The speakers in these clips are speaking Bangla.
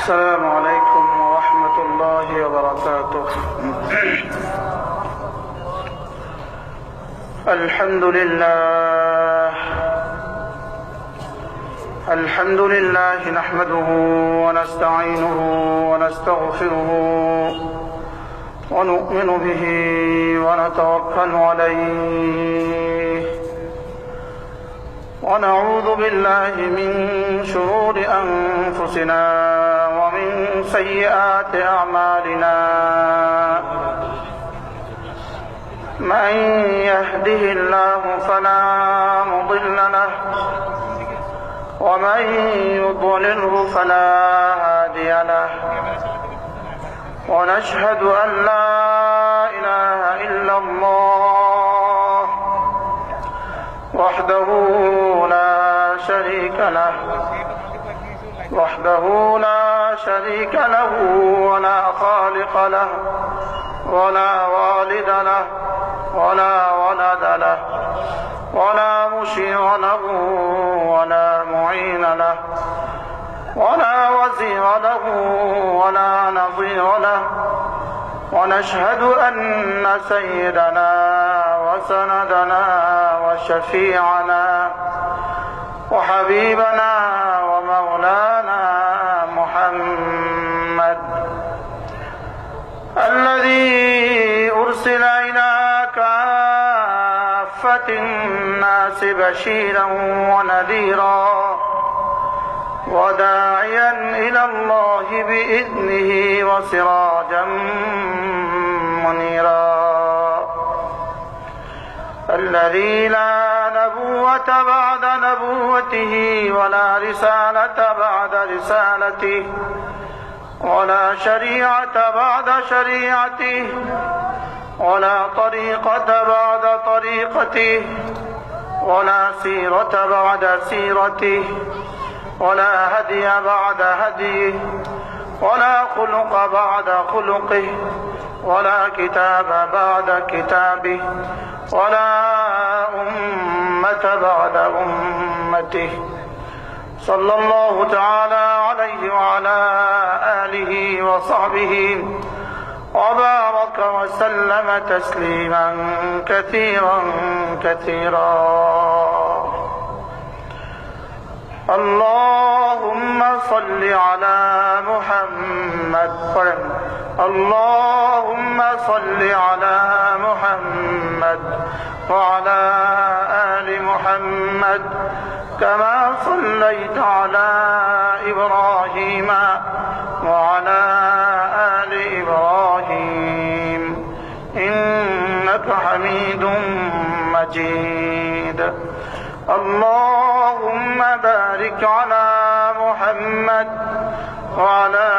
السلام عليكم ورحمة الله وبركاته. الحمد لله نحمده ونستعينه ونستغفره ونؤمن به ونتوكل عليه ونعوذ بالله من شرور أنفسنا ومن سيئات أعمالنا. من يهده الله فلا مضل له ومن يضلله فلا هادي له. ونشهد أن لا إله إلا الله وحده لا شريك له ولا خالق له ولا والد له ولا ولد له ولا مشير له ولا معين له ولا وزير له ولا نظير له. ونشهد أن سيدنا وسندنا وشفيعنا وحبيبنا ومولانا محمد الذي أرسل إلى كافة الناس بشيرا ونذيرا وداعيا إلى الله بإذنه وسراجا منيرا. الذي لا نبوة بعد نبوته ولا رسالة بعد رسالته ولا شريعة بعد شريعته ولا طريقة بعد طريقته ولا سيرة بعد سيرته ولا هدي بعد هديه ولا خلق بعد خلقه ولا كتاب بعد كتابه ولا أمة بعد أمته. صلى الله تعالى عليه وعلى آله وصحبه وبارك وسلم تسليما كثيرا كثيرا. اللهم صل على محمد. اللهم صل على محمد وعلى آل محمد كما صليت على إبراهيم وعلى آل إبراهيم إنك حميد مجيد. اللهم بارك على محمد وعلى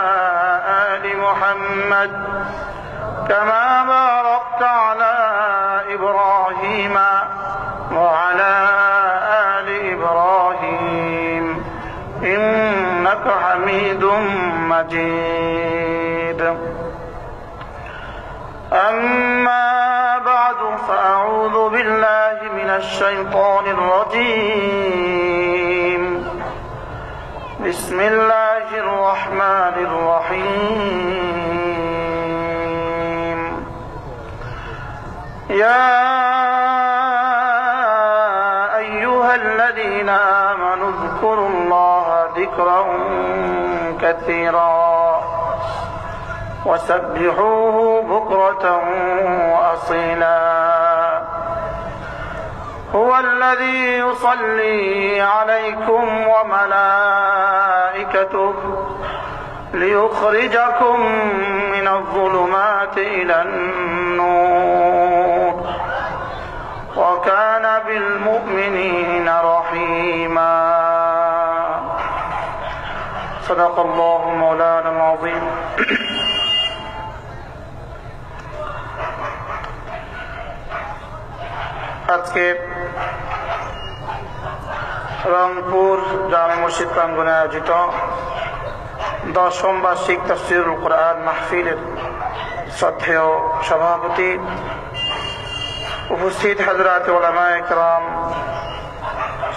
آل محمد كما باركت على إبراهيم وعلى آل إبراهيم إنك حميد مجيد. أما بعد فأعوذ بالله من الشيطان الرجيم. بسم الله الرحمن الرحيم. يا أيها الذين آمنوا اذكروا الله ذكرا كثيرا وسبحوه بكرة وأصيلا. هو الذي يصلي عليكم وملائكته ليخرجكم من الظلمات إلى النور وكان بالمؤمنين رحيما. صدق الله مولانا العظيم. আজকে রংপুর জামে মসজিদ প্রাঙ্গণে আয়োজিত 10ম বার্ষিক তাফসীরুল কোরআন মাহফিলের শ্রদ্ধেয় সভাপতি, উপস্থিত হযরত উলামায়ে কেরাম,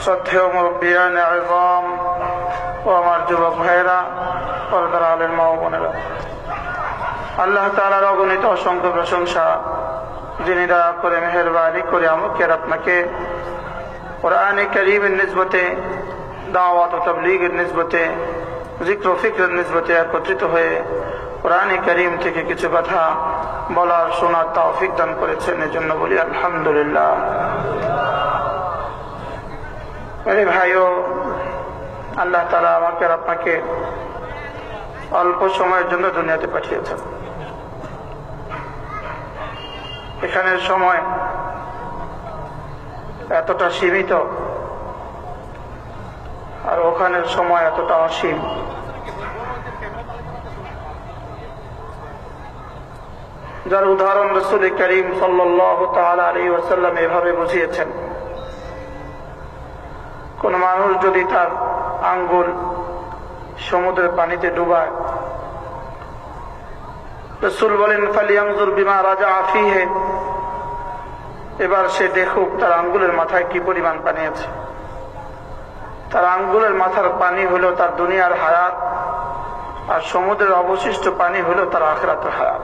শ্রদ্ধেয় মুরব্বিয়ান আযম ও আমার যুবক ভাইয়েরা, পর্দার আলের মা ও বোনেরা, আল্লাহ তাআলার অগণিত অসংখ্য প্রশংসা, যিনি দয়া করে মেহেরবানি করে আমাকে আর আপনাকে কোরআনে কারীমের নিসবতে, দাওয়াত ও তাবলীগের নিসবতে, জিক্র ও ফিকরের নিসবতে একত্রিত হয়ে কোরআনে কারীম থেকে কিছু কথা বলার শোনার তৌফিক দান করেছেন। এজন্য বলি আলহামদুলিল্লাহ। মেরে ভাইও, আল্লাহ তাআলা আমাকে আর আপনাকে অল্প সময়ের জন্য দুনিয়াতে পাঠিয়েছেন। এখানের সময় এতটা সীমিত আর ওখানের সময় এতটা অসীম। যার উদাহরণ রাসূল করিম সাল্লাল্লাহু তাআলা আলাইহি ওয়াসাল্লাম এভাবে বুঝিয়েছেন, কোন মানুষ যদি তার আঙ্গুল সমুদ্রের পানিতে ডুবায়, রাসূল বলেন ফালিয়ানজুর বিমা রাজা ফীহি, এবার সে দেখুক তার আঙ্গুলের মাথায় কি পরিমাণ পানি আছে। তার আঙ্গুলের মাথার পানি হলো তার দুনিয়ার হায়াত, আর সমুদ্রের অবশিষ্ট পানি হলো তার আখিরাতের হায়াত।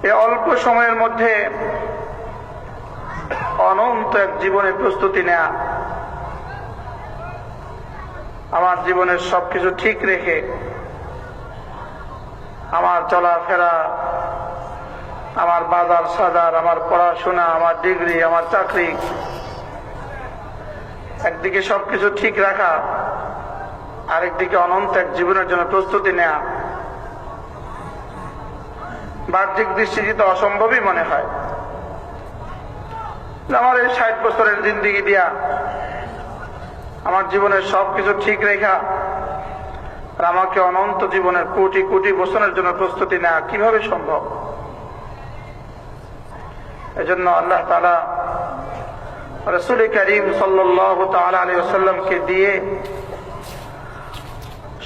এই অল্প সময়ের মধ্যে অনন্ত এক জীবনের প্রস্তুতি নেয়া, আমার জীবনের সবকিছু ঠিক রেখে আমার চলাফেরা, আমার বাজার সাজার, আমার পড়াশোনা, আমার ডিগ্রি, আমার চাকরি, একদিকে সবকিছু ঠিক রাখা, আরেকদিকে অনন্ত এক জীবনের জন্য প্রস্তুতি নেয়া বাহ্যিক দৃষ্টিতে অসম্ভবই মনে হয়। আমার এই 60 বছরের জিন্দেগি দিয়া আমার জীবনের সবকিছু ঠিক রেখা আর আমাকে অনন্ত জীবনের কোটি কোটি বছরের জন্য প্রস্তুতি নেওয়া কিভাবে সম্ভব? এজন্য আল্লাহ তাআলা রাসূল করিম সাল্লাল্লাহু তাআলা আলাইহি ওয়াসাল্লামকে দিয়ে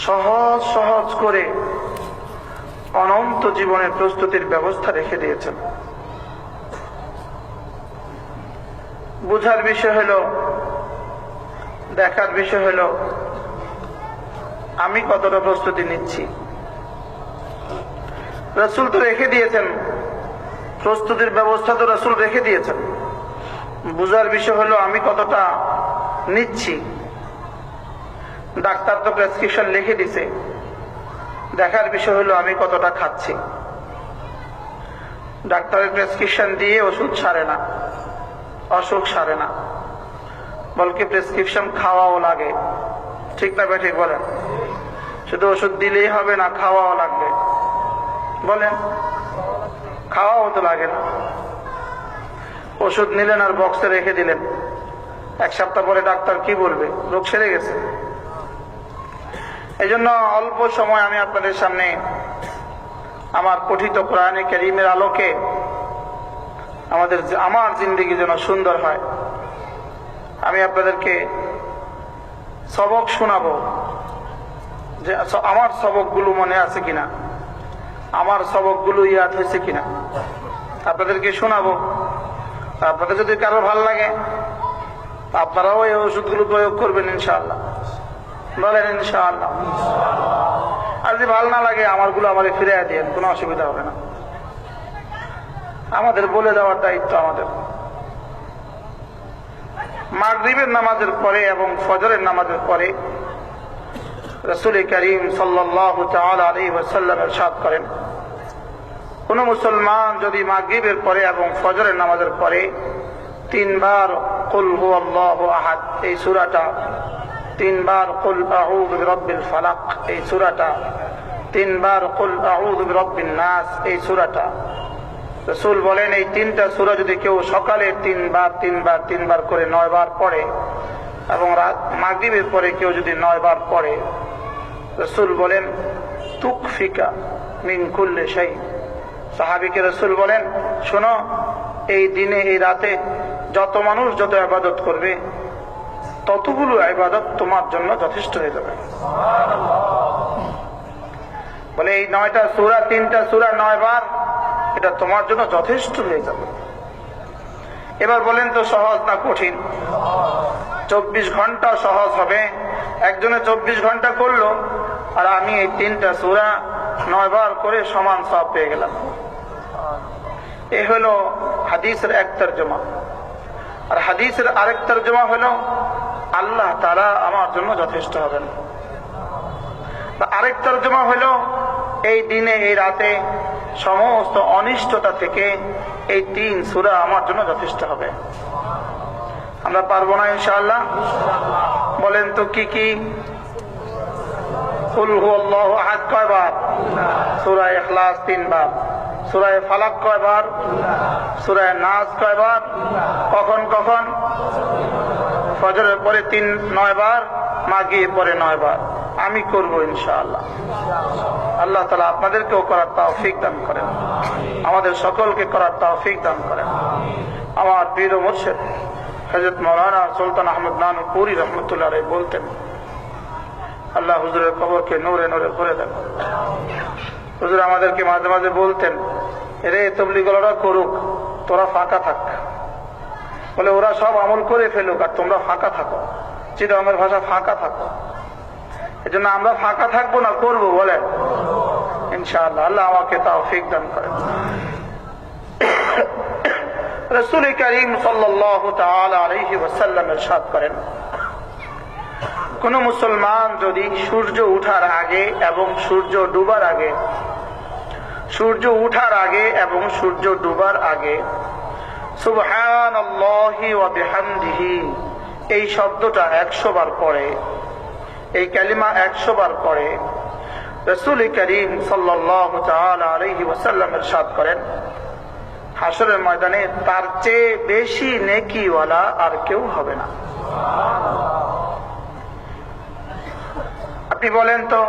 সহজ সহজ করে অনন্ত জীবনের প্রস্তুতির ব্যবস্থা রেখে দিয়েছেন। বুঝার বিষয় হলো, দেখার বিষয় হলো আমি কতটা প্রস্তুতি নিচ্ছি। রাসূল তো রেখে দিয়েছেন, প্রস্তুতির ব্যবস্থা তো রাসূল রেখে দিয়েছেন। বুঝার বিষয় হলো আমি কতটা নিচ্ছি। ডাক্তার তো প্রেসক্রিপশন লিখে দিছে, দেখার বিষয় হলো আমি কতটা খাচ্ছি। ডাক্তারের প্রেসক্রিপশন দিয়ে ওষুধ সারে না, অসুখ সারে না, বলকে প্রেসক্রিপশন খাওয়াও লাগে। ঠিক না ঠিক বলেন? শুধু ওষুধ দিলেই হবে না, খাওয়াও লাগবে। বলেন, খাওয়াও তো লাগে না। ওষুধ নিলেন আর বক্সে রেখে দিলেন, 1 সপ্তাহ পরে ডাক্তার কি বলবে? রোগ সেরে গেছে। এই জন্য অল্প সময় আমি আপনাদের সামনে আমার পঠিত কোরআনে কারীমের আলোকে আমার জিন্দেগি যেন সুন্দর হয়, আমি আপনাদেরকে সবক শোনাবো। যে আমার সবকগুলো মনে আছে কিনা, আমার সবকগুলো ইয়াদ হয়েছে কিনা আপনাদেরকে শোনাবো। আপনাদের যদি কারো ভালো লাগে আপনারাও এই ওষুধগুলো প্রয়োগ করবেন ইনশাআল্লাহ। বলেন ইনশাআল্লাহ। আর যদি ভালো না লাগে আমারগুলো আমাদের ফিরে দিয়েন, কোনো অসুবিধা হবে না। আমাদের বলে দেওয়ার দায়িত্ব আমাদের। মাগরিবের নামাজের পরে এবং ফজরের নামাজের পরে রাসূল করিম সাল্লাল্লাহু তাআলা আলাইহি ওয়াসাল্লাম ইরশাদ করেন, কোন মুসলমান যদি মাগরিবের পরে এবং ফজরের নামাজের পরে 3 বার কুল হুয়াল্লাহু আহাদ এই সূরাটা, 3 বার কুল আউযু বিরাব্বিল ফালাক এই সূরাটা, 3 বার কুল আউযু বিরাব্বিন নাস এই সূরাটা, রাসূল বলেন এই 3টা সূরা যদি কেউ সকালে 3 বার করে 9 বার পড়ে এবং রাত মাগরিবের পরে কেউ যদি 9 বার পড়ে, রাসূল বলেন তুকফিকা মিন কুল্লি শাই। সাহাবীকে রাসূল বলেন, শোনো, এই দিনে এই রাতে যত মানুষ যত ইবাদত করবে ততগুলো ইবাদত তোমার জন্য যথেষ্ট হয়ে যাবে। বলে এই 9টা সূরা, 3টা সূরা 9 বার, এটা তোমার জন্য যথেষ্ট হয়ে যাবে। এবার বলেন তো সহজ না কঠিন? 24 ঘন্টা সহজ হবে একজনে 24 ঘন্টা করলো, আর আমি এই 3টা সূরা 9 বার করে সমান সওয়াব পেয়ে গেলাম। এ হলো হাদিসের এক তরজমা। আর হাদিসের আরেক তরজমা হলো আল্লাহ তাআলা আমার জন্য যথেষ্ট হবেন। আরেক তরজমা হলো এই দিনে এই রাতে সমস্ত অনিষ্টতা থেকে এই 3 সূরা আমার জন্য যথেষ্ট হবে। আমরা পারবো না ইনশাআল্লাহ? বলেন তো কি কি? কুল হুয়াল্লাহু আহাদ কয়বার? সূরা ইখলাস 3 বার। সূরা ফালাক কয়বার? সূরা নাস কয়বার? কখন কখন? ফজরের পরে 9 বার, মাগরিবের পরে 9 বার। আমি করব ইনশাআল্লাহ। আল্লাহ তাআলা আপনাদেরকেও করার তৌফিক দান করেন, আমাদের সকলকে করার তৌফিক দান করেন। আমার পীর ও মুর্শিদ হযরত মাওলানা সুলতান আহমদ নানুপুরি রহমতুল্লাহ আলাইহি বলতেন, আল্লাহ হুজুরের কবরকে নূরে নূরে ভরে দেন। হুজুর আমাদেরকে মাঝে মাঝে বলতেন, রে তাবলীগীরা করুক, তোরা ফাঁকা থাক। বলে ওরা সব আমল করে ফেলুক আর তোমরা ফাঁকা থাকো। চিটাগাঙ্গের ভাষা ফাঁকা থাকো। এজন্য আমরা ফাঁকা থাকবো না, করবো বলেন ইনশাআল্লাহ। আল্লাহ আমাকে তৌফিক দান করেন। রাসূল করিম সাল্লাল্লাহু তাআলা আলাইহি ওয়াসাল্লাম ইরশাদ করেন, কোন মুসলমান যদি সূর্য ওঠার আগে এবং সূর্য ডুবার আগে, সূর্য ওঠার আগে এবং সূর্য ডুবার আগে সুবহানাল্লাহি ওয়া বিহামদিহি এই শব্দটা 100 বার পড়ে, এই কালিমা 100 বার পড়ে, রাসূল করিম সাল্লাল্লাহু তাআলা আলাইহি ওয়াসাল্লাম ইরশাদ করেন, হাশরের ময়দানে তার চেয়ে বেশি নেকিওয়ালা আর কেউ হবে না। আপনি বলেন তো,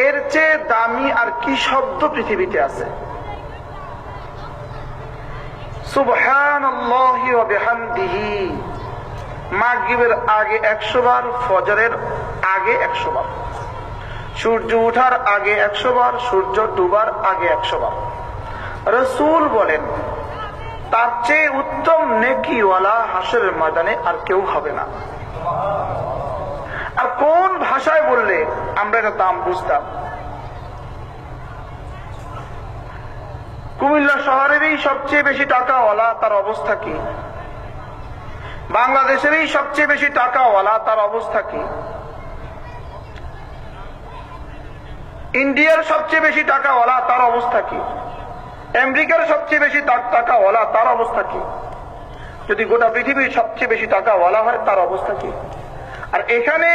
এর চেয়ে দামি আর কি শব্দ পৃথিবীতে আছে? সুবহানাল্লাহি ওয়া বিহামদিহি মাগরিবের আগে 100 বার, ফজরের আগে 100 বার, সূর্য ওঠার আগে 100 বার, সূর্য ডুবার আগে 100 বার। রাসূল বলেন তার চেয়ে উত্তম নেকিওয়ালা হাশরের ময়দানে আর কেউ হবে না। আর কোন ভাষায় বললে আমরা এটা দাম বুঝতাম? কুমিল্লা শহরেরই সবচেয়ে বেশি টাকাওয়ালা, তার অবস্থা কি? বাংলাদেশেরই সবচেয়ে বেশি টাকাওয়ালা, তার অবস্থা কি? ইন্ডিয়ার সবচেয়ে বেশি টাকাওয়ালা, তার অবস্থা কি? আমেরিকার সবচেয়ে বেশি টাকাওয়ালা, তার অবস্থা কি? যদি গোটা পৃথিবীর সবচেয়ে বেশি টাকাওয়ালা হয়, তার অবস্থা কি? আর এখানে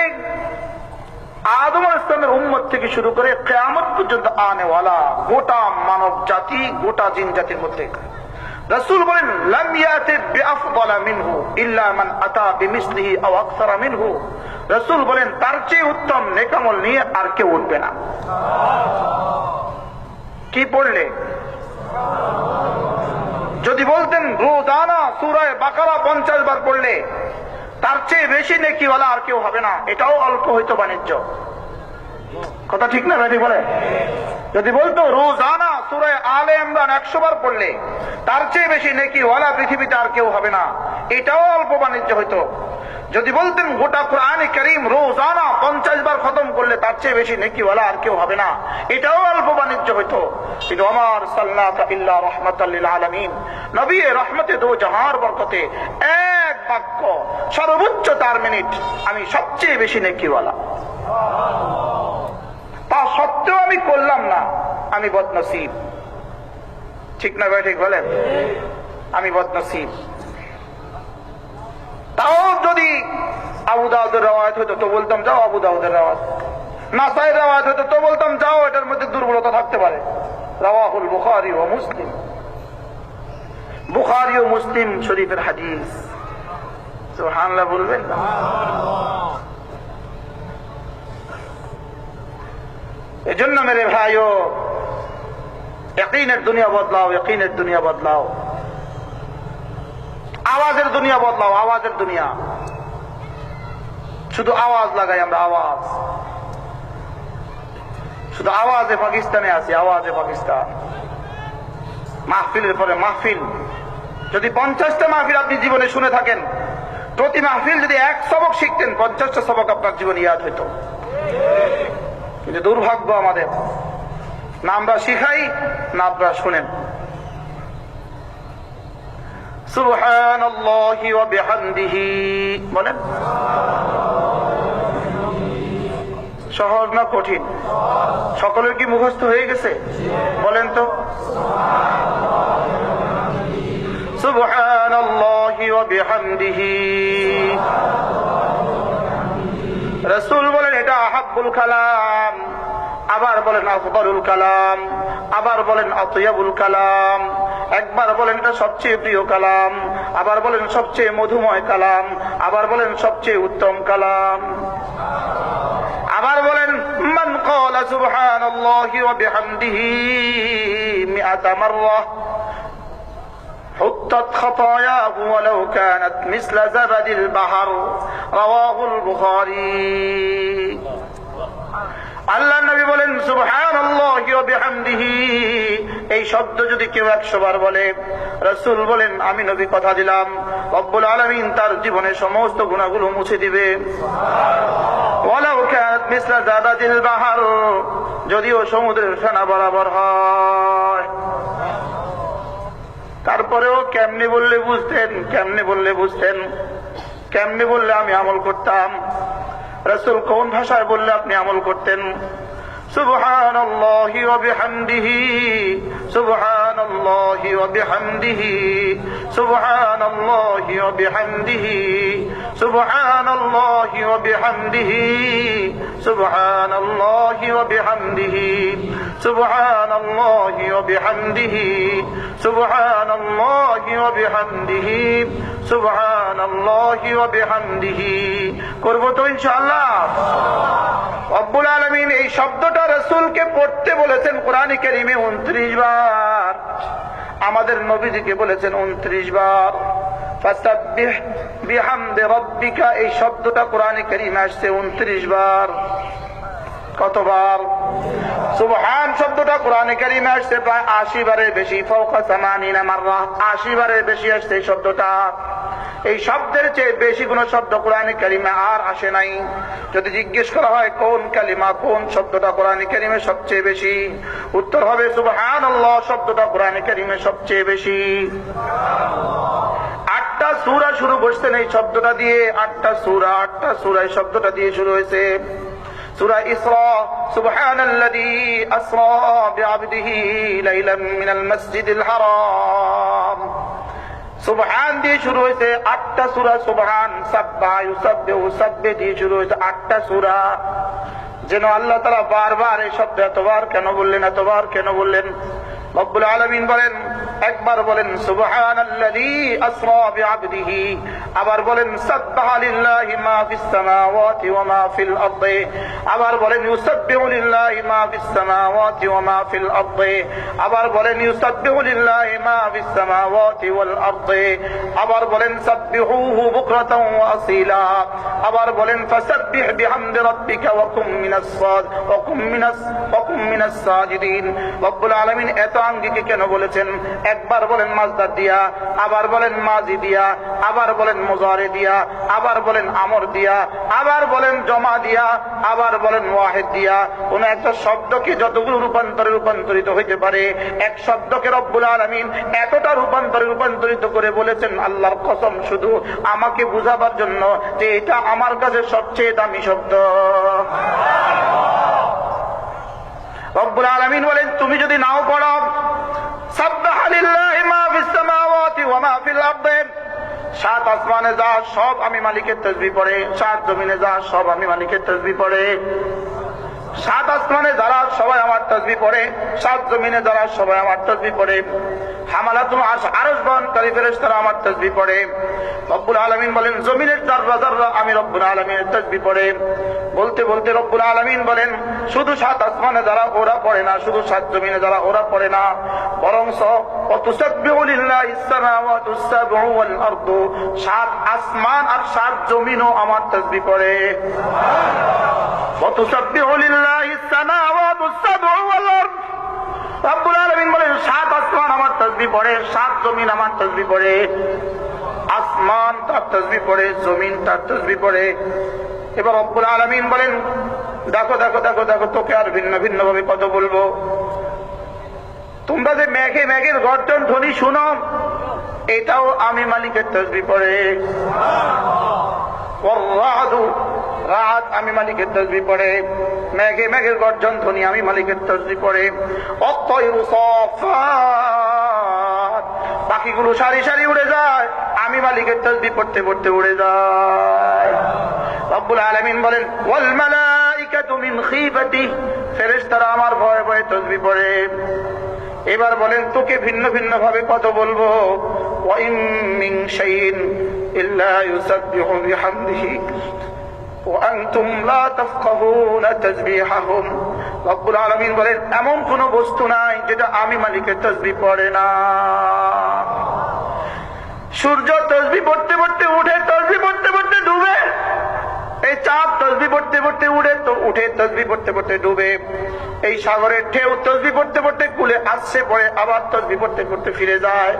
আদম আলাইহিস সালামের উম্মত থেকে শুরু করে কিয়ামত পর্যন্ত আনেওয়ালা গোটা মানব জাতি, গোটা জিন জাতির মধ্যে রাসূল বলেন, লাম ইয়াতি বিআফদালা মিনহু ইল্লা মান আতা বিমিসলিহি আও আকসারা মিনহু। রাসূল বলেন তার চেয়ে উত্তম নেকামল নিয়ে আর কেউ উঠবে না। কি পড়লে? যদি বলতেন রোজানা সূরা বাকারা 50 বার পড়লে তার চেয়ে বেশি নেকিওয়ালা আর কেউ হবে না, এটাও অল্প হইতো বাণিজ্য। কথা ঠিক না ভাই? বলে যদি বলতো রোজানা সূরা আলে ইমরান 100 বার পড়লে তার চেয়ে বেশি নেকিওয়ালা পৃথিবীতে আর কেউ হবে না, এটাও অল্প বাণিজ্য হইতো। যদি বলতেন গোটা কুরআনে কারীম রোজানা 50 বার খতম করলে তার চেয়ে বেশি নেকিওয়ালা আর কেউ হবে না, এটাও অল্প বাণিজ্য হইতো। কিন্তু আমার সাল্লাল্লাহু ইল্লা রাহমাতাল লিল আলামিন, নবী রহমতে দো জাহার বরকতে এক বাক্য সর্বোচ্চ 4 মিনিট, আমি সবচেয়ে বেশি নেকিওয়ালা। তা সত্ত্বেও আমি করলাম না, আমি বদনসিব। ঠিক না ভাই? ঠিক বলেন, আমি বদনসিব। তাও যদি আবু দাউদের রওয়ায়াত হতো তো বলতাম যাও আবু দাউদের রওয়ায়াত, নাসাইর রওয়ায়াত হতো তো বলতাম যাও এটার মধ্যে দুর্বলতা থাকতে পারে। রাওয়াহুল বুখারী ওয়া মুসলিম, বুখারী ও মুসলিম শরীফের হাদিস। সুবহানাল্লাহ বলবেন না? এজন্য মেরে ভাইও, ইয়াকিনের দুনিয়া বদলাও, ইয়াকিনের দুনিয়া বদলাও, আওয়াজের দুনিয়া বদলাও, আওয়াজের দুনিয়া। শুধু আওয়াজ লাগাই আমরা, আওয়াজ, শুধু আওয়াজে পাকিস্তানে আছি, আওয়াজে পাকিস্তান। মাহফিলের পরে মাহফিল, যদি 50টা মাহফিল আপনি জীবনে শুনে থাকেন, প্রতি মাহফিল যদি এক সবক শিখতেন 50টা সবক আপনার জীবনে ইয়াদ হইতো। কিন্তু দুর্ভাগ্য আমাদের, না আমরা শিখাই না আমরা শুনেন। সুবহানাল্লাহি ওয়া বিহামদিহি বলেন। সহজ না কঠিন? সকলের কি মুখস্থ হয়ে গেছে? বলেন তো। সুবহানাল্লাহি ওয়া বিহামদিহি। রাসূল বলেন এটা আহাব্বুল কালাম, আবার বলেন আফদালুল কালাম, আবার বলেন আতয়াবুল কালাম, একবার বলেন এটা সবচেয়ে প্রিয় কালাম, আবার বলেন সবচেয়ে মধুময় কালাম, আবার বলেন সবচেয়ে উত্তম কালাম। আবার বলেন মান ক্বালা সুবহানাল্লাহি ওয়া বিহামদিহি মিআতা মাররা حطت خطاياه ولو كانت مثل زبد البحر رواه البخاري। আল্লাহ নবী বলেন সুবহানাল্লাহি ওয়া বিহামদিহি, এই শব্দ যদি কেউ 100 বার বলে, রাসূল বলেন আমি নবী কথা দিলাম রব্বুল আলামিন তার জীবনের সমস্ত গুনাহগুলো মুছে দিবে। ওয়ালাউ কানাত মিসলা জাবাদিল বাহর, যদিও সমুদ্রের ফেনা বরাবর হয়। তারপরেও কেমনে বললে বুঝতেন, কেমনে বললে বুঝতেন, কেমনে বললে আমি আমল করতাম? রাসূল কোন ভাষায় বললে আপনি আমল করতেন? সুবহানাল্লাহি ওয়া বিহামদিহি, সুবহানাল্লাহি ওয়া বিহামদিহি, সুবহানাল্লাহি ওয়া বিহামদিহি, সুবহানাল্লাহি ওয়া বিহামদিহি, সুবহানাল্লাহি ওয়া বিহামদিহি, সুবহানাল্লাহি ওয়া বিহামদিহি, সুবহানাল্লাহি ওয়া বিহামদিহি, সুবহানাল্লাহি ওয়া বিহামদিহি। করব তো ইনশাআল্লাহ। রব্বুল আলামিন এই শব্দটা রাসূলকে পড়তে বলেছেন কোরআনে কারীমে 29 বার, আমাদের নবীজিকে বলেছেন 29 বার। ফাসাব্বিহ বিহামদি রাব্বিকা, এই শব্দটা কোরআনে কারীমে আসছে 29 বার। কতবার? সুবহান শব্দটা কোরআনে কারীমে আসছে প্রায় 80 বারের বেশি, ফাওকা 80 মাররা, 80 বারের বেশি আসছে এই শব্দটা। এই শব্দের চেয়ে বেশি কোনো শব্দ কোরআনে কারীমে আর আসে নাই। যদি জিজ্ঞেস করা হয় কোন কালিমা, কোন শব্দটা কোরআনে কারীমে সবচেয়ে বেশি, উত্তর হবে সুবহানাল্লাহ শব্দটা কোরআনে কারীমে সবচেয়ে বেশি। 8টা সূরা শুরু করছেন এই শব্দটা দিয়ে, 8টা সূরা এই শব্দটা দিয়ে শুরু হয়েছে। সূরা ইসরা, সুবহানাল্লাযী আসরা বিআবদিহি লাইলাম মিনাল মাসজিদিল হারাম, সুবহান দিয়ে শুরু হয়েছে 8টা সূরা। সুবহান, সাব্বাহ, ইউসাব্বিহু, সাব্বিহ দিয়ে শুরু হয়েছে 8টা সূরা। যেন আল্লাহ তাআলা বারবার এই শব্দ এতবার কেন বললেন, এতবার কেন বললেন? রব্বুল আলামিন বলেন, একবার বলেন সুবহানাল্লাযী আসরা বিআবদিহি, আবার বলেন সাব্বাহা লিল্লাহি মা ফিস সামাওয়াতি ওয়া মা ফিল আরদি, আবার বলেন ইউসাব্বিহু লিল্লাহি মা ফিস সামাওয়াতি ওয়া মা ফিল আরদি, আবার বলেন ইউসাব্বিহু লিল্লাহি মা ফিস সামাওয়াতি ওয়াল আরদি, আবার বলেন সাব্বিহুহু বুকরাতান ওয়া আসীলা, আবার বলেন ফাসাব্বিহ বিহামদি রাব্বিকা ওয়া কুম মিনাস সাজিদিন। রব্বুল আলামিন এত আঙ্গিকে কেন বলেছেন? একবার বলেন মাজদার দিয়া, আবার বলেন মাজি দিয়া, আবার বলেন মুজারি দিয়া, আবার বলেন আমর দিয়া, আবার বলেন জমা দিয়া, আবার বলেন ওয়াহিদ দিয়া। কোন একটা শব্দকে যতগুলো রূপান্তরিত হইতে পারে, এক শব্দকে রব্বুল আলামিন এতটা রূপান্তরিত করে বলেছেন, আল্লাহর কসম, শুধু আমাকে বুঝাবার জন্য যে এটা আমার কাছে সবচেয়ে দামি শব্দ। রব্বুল আলামিন বলেন তুমি যদি নাও পড়ো সাব্বাহা লিল্লাহি মা ফিস সামাওয়াতি ওয়া মা ফিল আরদি, 7 আসমানে যা সব আমি মালিকের তাসবিহ পড়ে, 7 জমিনে যা সব আমি মালিকের তাসবিহ পড়ে। 7 আসমানে যারা সবাই আমার তাসবিহ পড়ে, 7 জমিনে যারা সবাই আমার তাসবিহ পড়ে, হামালাতুল আরশ বহনকারী ফেরেশতারা আমার তাসবিহ পড়ে। রব্বুল আলামিন বলেন জমিনের যাররা যাররা আমি রব্বুল আলামিনের তাসবিহ পড়ে। বলতে বলতে রব্বুল আলামিন বলেন শুধু 7 আসমানে যারা ওরা পড়ে না, শুধু 7 জমিনে যারা ওরা পড়ে না, বরং ওয়াতুসাব্বিহু লিল্লাহিস সামাওয়াতুস সাবউ ওয়াল আরদু, 7 আসমান আর 7 জমিনও আমার তাসবিহ পড়ে। ওয়াতুসাব্বিহু লিল্লাহিস সামাওয়াতুস সাবউ ওয়াল আরদ, রব্বুল আলামিন বলেন 7 আসমান আমার তাসবিহ পড়ে, 7 জমিন আমার তাসবিহ পড়ে। আসমান তার তাসবিহ পড়ে, জমিন তার তাসবিহ পড়ে। এবার রব্বুল আলামিন বলেন, দেখো দেখো দেখো দেখো, তোকে আর ভিন্ন ভিন্ন ভাবে কত বলবো। তোমরা যে মেঘে মেঘের গর্জন ধ্বনি শুনো, এটাও আমি মালিকের তাসবিহ পড়ে। রাত আমি মালিকের তাসবিহ পড়ে, মেঘে মেঘের গর্জন ধ্বনি আমি মালিকের তাসবিহ পড়ে। পাখিগুলো সারি সারি উড়ে যায়, আমি মালিকের তাসবিহ পড়তে পড়তে উড়ে যায়। রব্বুল আলামিন বলেন, ওয়াল মালাইকাতু মিন খিফাতি, ফেরেশতারা আমার ভয়ে ভয়ে তাসবিহ পড়ে। এবার বলেন, তোকে ভিন্ন ভিন্ন ভাবে কত বলবো। ওয়া ইন মিন শাইইন ইল্লা ইউসাব্বিহু বিহামদিহি ওয়া আনতুম লা তাফকাহুনা তাসবিহাহুম। রব্বুল আলামিন বলেন, এমন কোন বস্তু নাই যেটা আমি মালিকের তাসবিহ পড়ে না। সূর্য তাসবিহ পড়তে পড়তে উঠে, তাসবিহ পড়তে পড়তে ডুবে। এই চাঁদ তাসবিহ পড়তে পড়তে উঠে তো উঠে, তাসবিহ পড়তে পড়তে ডুবে। এই সাগরের ঢেউ তাসবিহ পড়তে পড়তে কুলে আসছে, পড়ে আবার তাসবিহ পড়তে পড়তে ফিরে যায়।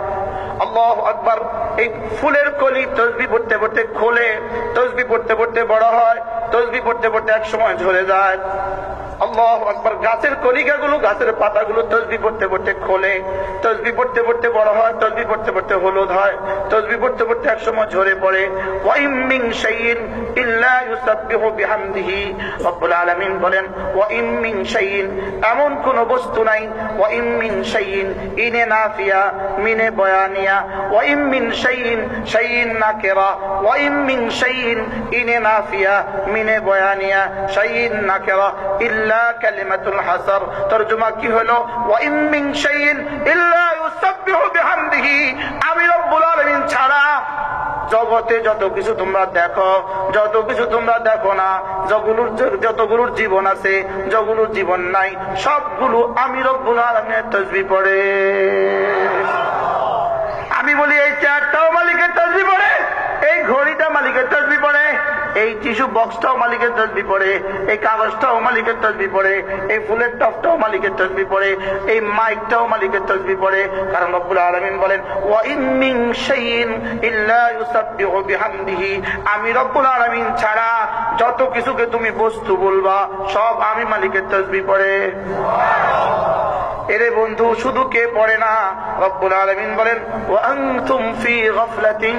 আল্লাহু আকবার। এই ফুলের কলি তাসবিহ পড়তে পড়তে খোলে, তাসবিহ পড়তে পড়তে বড় হয়, তাসবিহ পড়তে পড়তে এক সময় ঝরে যায়। আল্লাহু আকবার। গাছের কলিকাগুলো, গাছের পাতাগুলো তাসবিহ পড়তে পড়তে খোলে, তাসবিহ পড়তে পড়তে বড় হয়, তাসবিহ পড়তে পড়তে হলুদ হয়, তাসবিহ পড়তে পড়তে এক সময় ঝরে পড়ে। ওয়া ইন মিন শাইইন ইল্লা ইউসাব্বিহু বিহামদিহি। রব্বুল আলামিন বলেন, ওয়া ইন মিন শাইইন, এমন কোন বস্তু নাই। ওয়া ইন মিন শাইইন, ইনে নাফিয়া মিনে বয়ানিয়া। ওয়া ইন মিন শাইইন, শাইইন নাকিরা। ওয়া ইন মিন শাইইন, ইনে নাফিয়া মিনে বয়ানিয়া, শাইইন নাকিরা ইল্লা কালিমাতুল হাসার। তরজমা কি হলো? ওয়া ইন মিন শাইইন ইল্লা ইউসাব্বিহু বিহামদিহি। আমি রব্বুল আলামিন ছাড়া জগতে যত কিছু তোমরা দেখো, যত কিছু তোমরা দেখো না, যতগুলোর জীবন আছে, যতগুলোর জীবন নাই, সবগুলো আমি রব্বুল আলামিনের তাসবিহ পড়ে। আমি বলি, এই চেয়ারটাও মালিকের তাসবিহ পড়ে, এই ঘড়িটা মালিকের তাসবিহ পড়ে, এই টিস্যু বক্সটাও মালিকের তাসবিহ পড়ে, এই কাগজটাও মালিকের তাসবিহ পড়ে, এই ফুলের টপটাও মালিকের তাসবিহ পড়ে, এই মাইকটাও মালিকের তাসবিহ পড়ে। কারণ রব্বুল আলামিন বলেন, ওয়া ইন মিন শাইইন ইল্লা ইউসাব্বিহু বিহামদিহি। আমি রব্বুল আলামিন ছাড়া যত কিছুকে তুমি বস্তু বলবা, সব আমি মালিকের তাসবিহ পড়ে। এরে বন্ধু, শুধু কে পড়ে না, রব্বুল আলামিন বলেন, ওয়া আনতুম ফি গাফলাতিন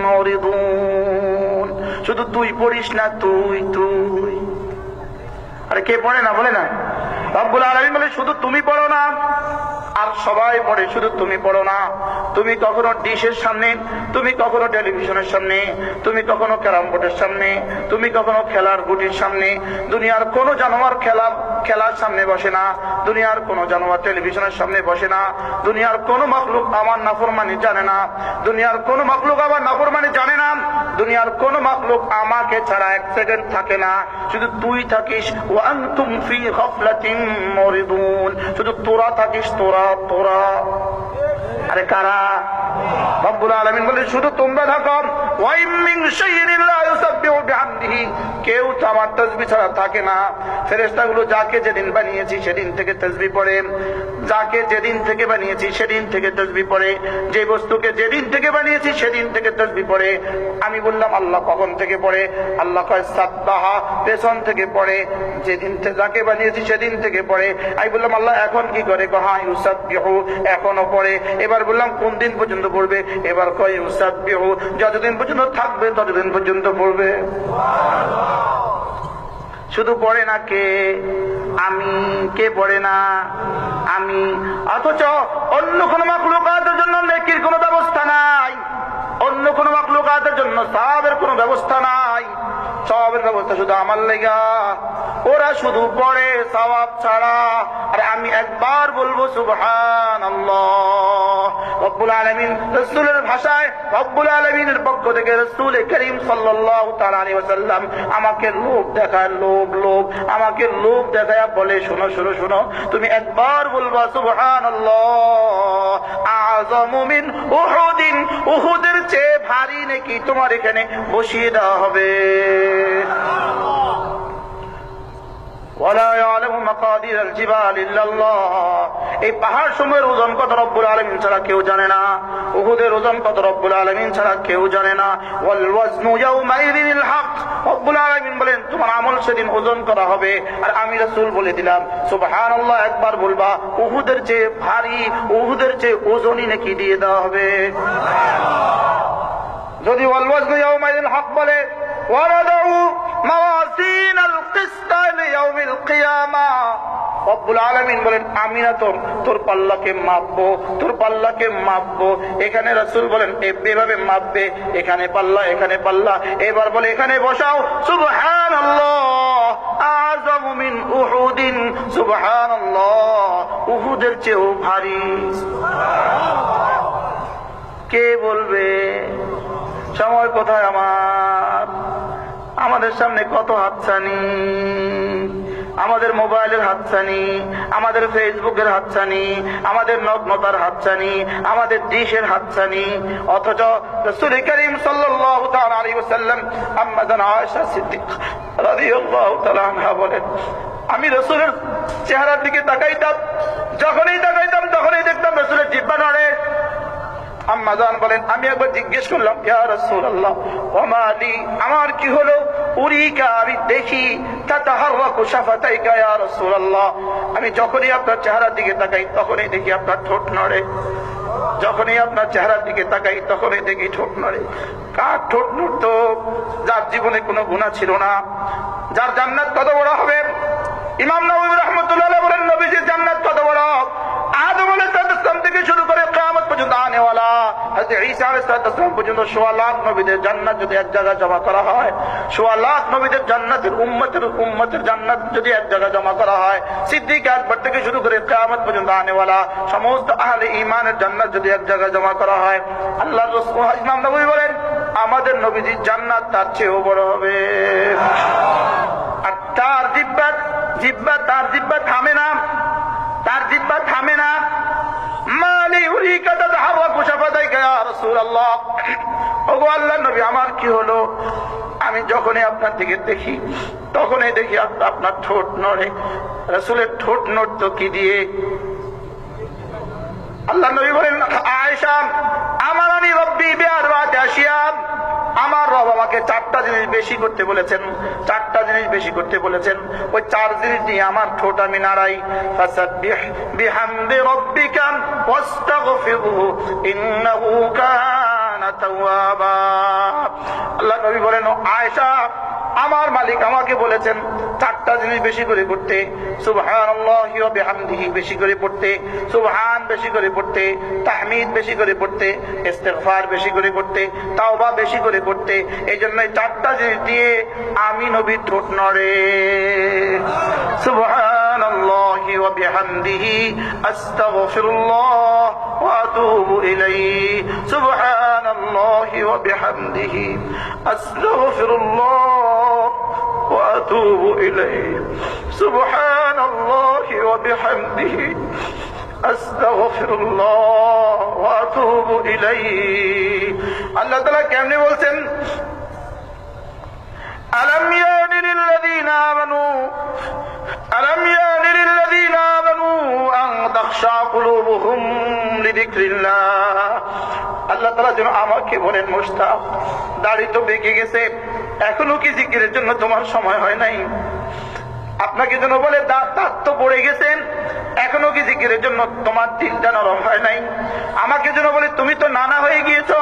মুরিদুন। শুধু তুই পড়িস না, তুই তুই। আরে কে পড়ে না বলে না? রব্বুল আলামিন বলে, শুধু তুমি পড়ো না, আর সবাই পড়ে, শুধু তুমি পড়ো না। তুমি কখনো ডিশের সামনে, তুমি কখনো টেলিভিশনের সামনে, তুমি কখনো ক্যারাম বোর্ডের সামনে, তুমি কখনো খেলার গুটির সামনে। দুনিয়ার কোন জানোয়ার খেলার সামনে বসে না, দুনিয়ার কোন জানোয়ার টেলিভিশনের সামনে বসে না, দুনিয়ার কোন মাখলুক আমার নাফরমানি জানে না, দুনিয়ার কোন মাখলুক আমার নাফরমানি জানে না, দুনিয়ার কোন মাখলুক আমাকে ছাড়া এক সেকেন্ড থাকে না। শুধু তুই থাকিস, ওয়া আনতুম ফি গাফলাতিন মুরিদুন। শুধু তোরা থাকিস, তোরা তোরা। আরে কারা? রব্বুল আলামিন বলে, শুধু তোমরা থাকো। ওয়া ইন মিন শাইইন ইল্লা ইউসাব্বিহু বিহামদিহি। কেউ তো আমার তাসবিহ ছাড়া থাকে না। ফেরেশতাগুলো যাকে যেদিন বানিয়েছি সেদিন থেকে তাসবিহ পড়ে, যাকে যেদিন থেকে বানিয়েছি সেদিন থেকে তাসবিহ পড়ে, যে বস্তুকে যেদিন থেকে বানিয়েছি সেদিন থেকে তাসবিহ পড়ে। আমি বললাম, আল্লাহ কখন থেকে পড়ে? আল্লাহ কয় সাব্বাহা, পেছন থেকে পড়ে, যেদিন যাকে বানিয়েছি সেদিন থেকে পড়ে। আমি বললাম, আল্লাহ এখন কি করে? হ্যাঁ, ইউসাব্বিহু, এখনো পড়ে। এবার বললাম, কোন দিন পর্যন্ত পড়বে? এবার কয় ইউসাব্বিহু, যতদিন পর্যন্ত থাকবে ততদিন পর্যন্ত পড়বে। শুধু পড়ে না কে? আমি। কে পড়ে না? আমি। অথচ অন্য কোন মাখলুকাতের জন্য নেকির কোন ব্যবস্থা নাই, অন্য কোন মাখলুকাতের জন্য সওয়াবের কোন ব্যবস্থা নাই। সওয়াবের ব্যবস্থা শুধু আমার লেগা। ওরা শুধু পড়ে সওয়াব ছাড়া। আর আমি একবার বলবো সুবহানাল্লাহ। রব্বুল আলামিন রাসূলের ভাষায়, রব্বুল আলামিনের পক্ষ থেকে রাসূল করিম সাল্লাল্লাহু তাআলা আলাইহি ওয়াসাল্লাম আমাকে লোভ দেখায়, লোভ আমাকে লোভ দেখায় বলে, শোনো শোনো শোনো, তুমি একবার বলবা সুবহানাল্লাহ, আযমু মিন উহুদিন, উহুদের চেয়ে ভারী নাকি তোমার এখানে বসিয়ে দেওয়া হবে। ওয়ালা ইয়ালামু মাকাদির আল জিবাল ইল্লাল্লাহ। এই পাহাড় সমূহের ওজন কত রব্বুল আলামিন ছাড়া কেউ জানে না। উহুদের ওজন কত রব্বুল আলামিন ছাড়া কেউ জানে না। ওয়াল ওয়াজনু ইয়াউমাইযিনিল হক। রব্বুল আলামিন বলেন তোমার আমল সেদিন ওজন করা হবে। আর আমি রাসূল বলে দিলাম সুবহানাল্লাহ, একবার বলবা উহুদের চেয়ে ভারী, উহুদের চেয়ে ওজনই নাকি দিয়ে দেওয়া হবে। যদি ওয়াল ওয়াজনু ইয়াউমাইযিনিল হক বলে ওয়ারাদউ মাওয়াজিনাল কিসতা লিয়াউমিল কিয়ামাহ, রব্বুল আলামিন বলেন আমি না তোর পাল্লাকে মাপবো, তোর পাল্লাকে মাপবো। এখানে রাসূল বলেন এভাবে মাপবে, এখানে পাল্লা, এখানে পাল্লা। এবার বলে এখানে বসাও। সুবহানাল্লাহ, আযমু মিন উহুদিন। সুবহানাল্লাহ, উহুদের চেয়েও ভারী। কে বলবে? সময় কোথায় আমার? আমাদের সামনে কত হাতছানি, আমাদের মোবাইলের হাতছানি, আমাদের ফেসবুকের হাতছানি, আমাদের নগ্নতার হাতছানি, আমাদের ডিশের হাতছানি। অথচ রাসূল করিম সাল্লাল্লাহু তাআলা আলাইহি ওয়াসাল্লাম আম্মা জানা আয়েশা সিদ্দিকা রাদিয়াল্লাহু তাআলা আনহা বলেন আমি রাসূলের চেহারার দিকে তাকাইতাম, যখনই তাকাইতাম তখনই দেখতাম রাসূলের জিহ্বা নড়ে। আম্মা জান বলেন আমি একবার জিজ্ঞেস করলাম ইয়া রাসূলুল্লাহ ওয়া মা লি, আমার কি হলো? উরিকা, আমি দেখি তাতাহাররাকু শাফাতাইকা ইয়া রাসূলুল্লাহ, আমি যখনই আপনার চেহারার দিকে তাকাই তখনই দেখি আপনার ঠোঁট নড়ে, যখনই আপনার চেহারার দিকে তাকাই তখনই দেখি ঠোঁট নড়ে। কার ঠোঁট নড়তো? যার জীবনে কোনো গুনাহ ছিল না, যার জান্নাত কত বড় হবে। ইমাম নববী রাহমাতুল্লাহ আলাইহি বলেন নবীজির জান্নাত কত বড়। আদম আলাইহিস সালাম থেকে শুরু করে কিয়ামত পর্যন্ত আনেওয়ালা হযরত ঈসা আলাইহিস সালাম পর্যন্ত ১৬ লাখ নবীদের জান্নাত যদি এক জায়গায় জমা করা হয়, ১৬ লাখ নবীদের জান্নাতের উম্মতের জান্নাত যদি এক জায়গায় জমা করা হয়, সিদ্দিক আকবর থেকে শুরু করে কিয়ামত পর্যন্ত আনেওয়ালা সমস্ত আহলে ঈমানের জান্নাত যদি এক জায়গায় জমা করা হয়, আল্লাহর রাসূল ইমাম নববী বলেন আমাদের নবীজির জান্নাত তার চেয়েও বড় হবে। আর তার জিহ্বা থামে না, তার জিহ্বা থামে না। মালি উরিকা তাতাহাররাকু শাফাতাইকা ইয়া রাসূলুল্লাহ, ওগো আল্লাহর নবী আমার কি হলো? আমি যখনই আপনার দিকে দেখি তখনই দেখি আপনার ঠোঁট নড়ে। রাসূলের ঠোঁট নড়তো কি দিয়ে? আল্লাহ নবী বলেন আয়েশা আমারানি রব্বি বিআরবাতি আশিয়া, আমার রব আমাকে 4টা জিনিস বেশি করতে বলেছেন, 4টা জিনিস বেশি করতে বলেছেন। ওই 4 জিনিস দিয়ে আমার ঠোঁট আমি নাড়াই। ফাসাব্বিহ বিহামদি রাব্বিকা ওয়াস্তাগফিরহু ইন্নাহু কানা তাওয়াবা। আল্লাহ নবী বলেন আয়েশা আমার মালিক আমাকে বলেছেন 4টা জিনিস বেশি করে করতে। সুবহানাল্লাহি ওয়া বিহামদিহি বেশি করে পড়তে, সুবহান বেশি করে পড়তে, তাহমিদ বেশি করে পড়তে, ইস্তিগফার বেশি করে করতে, তাওবা বেশি করে করতে। এই জন্য 4টা জিনিস দিয়ে আমি নবীর ঠোঁট নড়ে। সুবহানাল্লাহি ওয়া বিহামদিহি আস্তাগফিরুল্লাহ ওয়া আতুবু ইলাইহি। সুবহানাল্লাহি ওয়া বিহামদিহি আস্তাগফিরুল্লাহ وأتوب إليه سبحان الله وبحمده أستغفر الله وأتوب إليه। আল্লাহ তাআলা কেমনে বলছেন ألم يأن للذين آمنوا أن تخشع قلوبهم لذكر الله। আল্লাহ তাআলা যেন আমাকে বলেন মুশতাক দাড়ি তো বেঁকে গেছে, এখনো কি জিকিরের জন্য তোমার সময় হয় নাই? আপনাকে যেন বলে দাঁত তো পড়ে গেছেন, এখনো কি জিকিরের জন্য তোমার দিলটা নরম হয় নাই? আমাকে যেন বলে তুমি তো নানা হয়ে গিয়েছো,